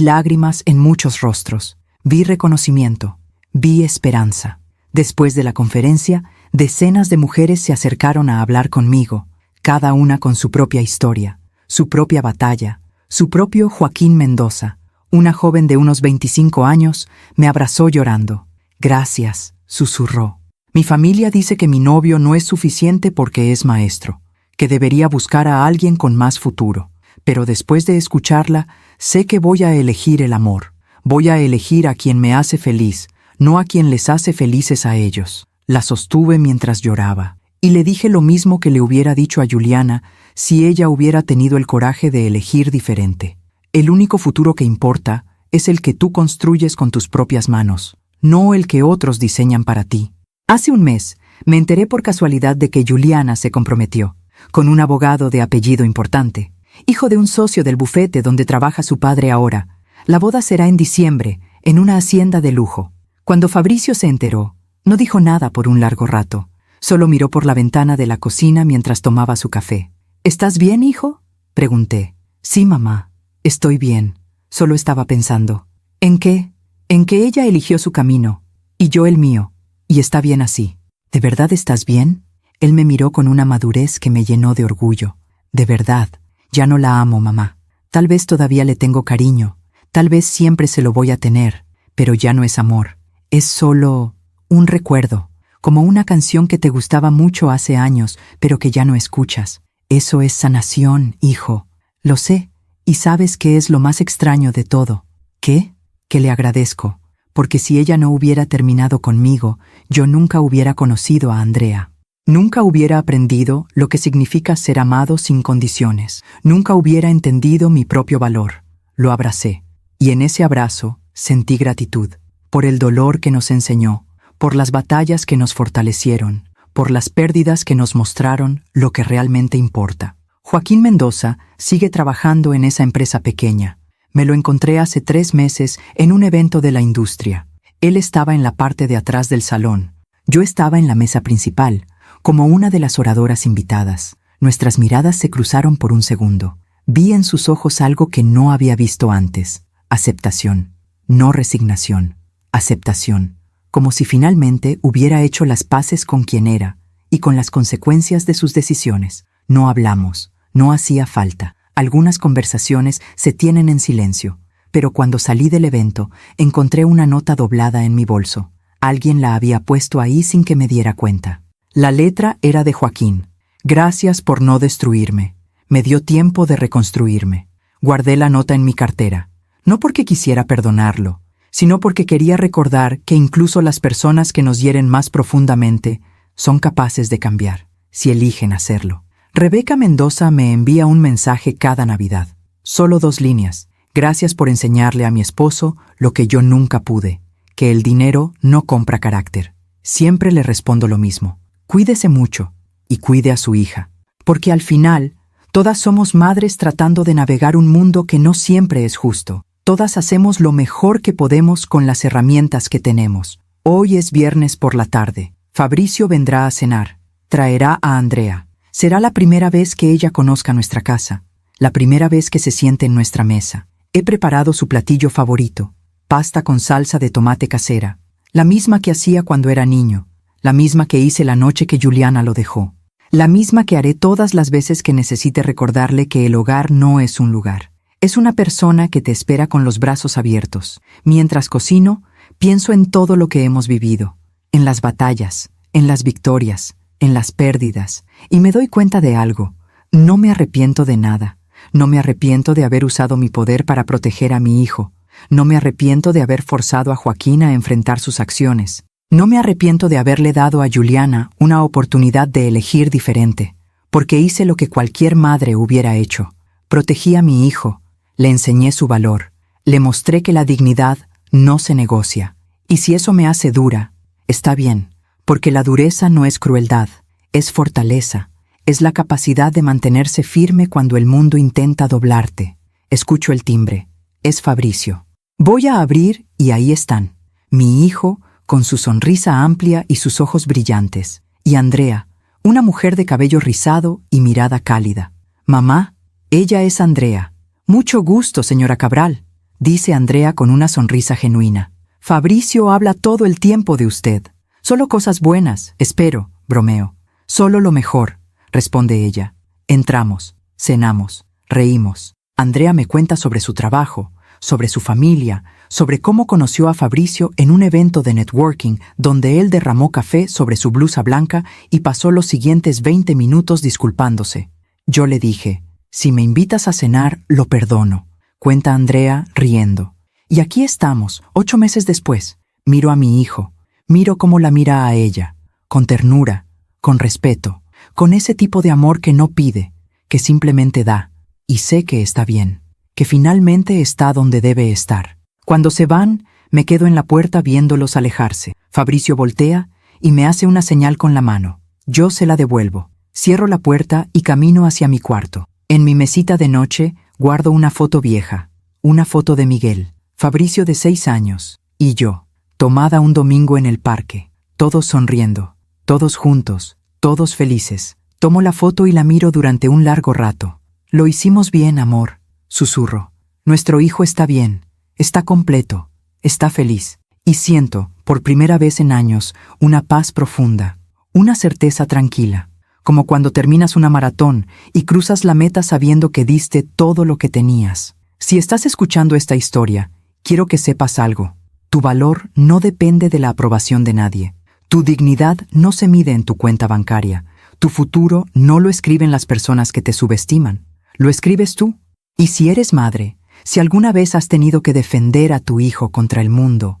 lágrimas en muchos rostros. Vi reconocimiento. Vi esperanza. Después de la conferencia, decenas de mujeres se acercaron a hablar conmigo, cada una con su propia historia, su propia batalla, su propio Joaquín Mendoza. Una joven de unos 25 años me abrazó llorando. Gracias, susurró. Mi familia dice que mi novio no es suficiente porque es maestro, que debería buscar a alguien con más futuro. Pero después de escucharla, sé que voy a elegir el amor. Voy a elegir a quien me hace feliz, no a quien les hace felices a ellos. La sostuve mientras lloraba, y le dije lo mismo que le hubiera dicho a Juliana si ella hubiera tenido el coraje de elegir diferente. El único futuro que importa es el que tú construyes con tus propias manos, no el que otros diseñan para ti. Hace un mes, me enteré por casualidad de que Juliana se comprometió, con un abogado de apellido importante, hijo de un socio del bufete donde trabaja su padre ahora. La boda será en diciembre, en una hacienda de lujo. Cuando Fabricio se enteró, no dijo nada por un largo rato, solo miró por la ventana de la cocina mientras tomaba su café. ¿Estás bien, hijo?, pregunté. Sí, mamá. Estoy bien, solo estaba pensando. ¿En qué? En que ella eligió su camino, y yo el mío, y está bien así. ¿De verdad estás bien? Él me miró con una madurez que me llenó de orgullo. De verdad, ya no la amo, mamá. Tal vez todavía le tengo cariño, tal vez siempre se lo voy a tener, pero ya no es amor. Es solo un recuerdo, como una canción que te gustaba mucho hace años, pero que ya no escuchas. Eso es sanación, hijo. Lo sé. Y sabes qué es lo más extraño de todo. ¿Qué? Que le agradezco, porque si ella no hubiera terminado conmigo, yo nunca hubiera conocido a Andrea. Nunca hubiera aprendido lo que significa ser amado sin condiciones. Nunca hubiera entendido mi propio valor. Lo abracé, y en ese abrazo sentí gratitud, por el dolor que nos enseñó, por las batallas que nos fortalecieron, por las pérdidas que nos mostraron lo que realmente importa. Joaquín Mendoza sigue trabajando en esa empresa pequeña. Me lo encontré hace 3 meses en un evento de la industria. Él estaba en la parte de atrás del salón. Yo estaba en la mesa principal, como una de las oradoras invitadas. Nuestras miradas se cruzaron por un segundo. Vi en sus ojos algo que no había visto antes. Aceptación, no resignación. Aceptación, como si finalmente hubiera hecho las paces con quien era y con las consecuencias de sus decisiones. No hablamos, no hacía falta. Algunas conversaciones se tienen en silencio, pero cuando salí del evento encontré una nota doblada en mi bolso. Alguien la había puesto ahí sin que me diera cuenta. La letra era de Joaquín. Gracias por no destruirme. Me dio tiempo de reconstruirme. Guardé la nota en mi cartera, no porque quisiera perdonarlo, sino porque quería recordar que incluso las personas que nos hieren más profundamente son capaces de cambiar, si eligen hacerlo. Rebeca Mendoza me envía un mensaje cada Navidad. Solo 2 líneas. Gracias por enseñarle a mi esposo lo que yo nunca pude, que el dinero no compra carácter. Siempre le respondo lo mismo. Cuídese mucho y cuide a su hija, porque al final, todas somos madres tratando de navegar un mundo que no siempre es justo. Todas hacemos lo mejor que podemos con las herramientas que tenemos. Hoy es viernes por la tarde. Fabricio vendrá a cenar. Traerá a Andrea. Será la primera vez que ella conozca nuestra casa, la primera vez que se siente en nuestra mesa. He preparado su platillo favorito, pasta con salsa de tomate casera, la misma que hacía cuando era niño, la misma que hice la noche que Juliana lo dejó, la misma que haré todas las veces que necesite recordarle que el hogar no es un lugar. Es una persona que te espera con los brazos abiertos. Mientras cocino, pienso en todo lo que hemos vivido, en las batallas, en las victorias, en las pérdidas, y me doy cuenta de algo. No me arrepiento de nada. No me arrepiento de haber usado mi poder para proteger a mi hijo. No me arrepiento de haber forzado a Joaquín a enfrentar sus acciones. No me arrepiento de haberle dado a Juliana una oportunidad de elegir diferente, porque hice lo que cualquier madre hubiera hecho. Protegí a mi hijo, le enseñé su valor, le mostré que la dignidad no se negocia. Y si eso me hace dura, está bien, porque la dureza no es crueldad, es fortaleza, es la capacidad de mantenerse firme cuando el mundo intenta doblarte. Escucho el timbre, es Fabricio. Voy a abrir y ahí están, mi hijo, con su sonrisa amplia y sus ojos brillantes, y Andrea, una mujer de cabello rizado y mirada cálida. Mamá, ella es Andrea. Mucho gusto, señora Cabral, dice Andrea con una sonrisa genuina. Fabricio habla todo el tiempo de usted. Solo cosas buenas, espero, bromeo. Solo lo mejor, responde ella. Entramos, cenamos, reímos. Andrea me cuenta sobre su trabajo, sobre su familia, sobre cómo conoció a Fabricio en un evento de networking donde él derramó café sobre su blusa blanca y pasó los siguientes 20 minutos disculpándose. Yo le dije, si me invitas a cenar, lo perdono, cuenta Andrea riendo. Y aquí estamos, 8 meses después. Miro a mi hijo, miro cómo la mira a ella, con ternura, con respeto, con ese tipo de amor que no pide, que simplemente da, y sé que está bien, que finalmente está donde debe estar. Cuando se van, me quedo en la puerta viéndolos alejarse. Fabricio voltea y me hace una señal con la mano. Yo se la devuelvo. Cierro la puerta y camino hacia mi cuarto. En mi mesita de noche guardo una foto vieja, una foto de Miguel, Fabricio de 6 años, y yo, tomada un domingo en el parque, todos sonriendo, todos juntos, todos felices. Tomo la foto y la miro durante un largo rato. Lo hicimos bien, amor, susurro. Nuestro hijo está bien. Está completo, está feliz, y siento, por primera vez en años, una paz profunda, una certeza tranquila, como cuando terminas una maratón y cruzas la meta sabiendo que diste todo lo que tenías. Si estás escuchando esta historia, quiero que sepas algo. Tu valor no depende de la aprobación de nadie. Tu dignidad no se mide en tu cuenta bancaria. Tu futuro no lo escriben las personas que te subestiman. Lo escribes tú. Y si eres madre, si alguna vez has tenido que defender a tu hijo contra el mundo,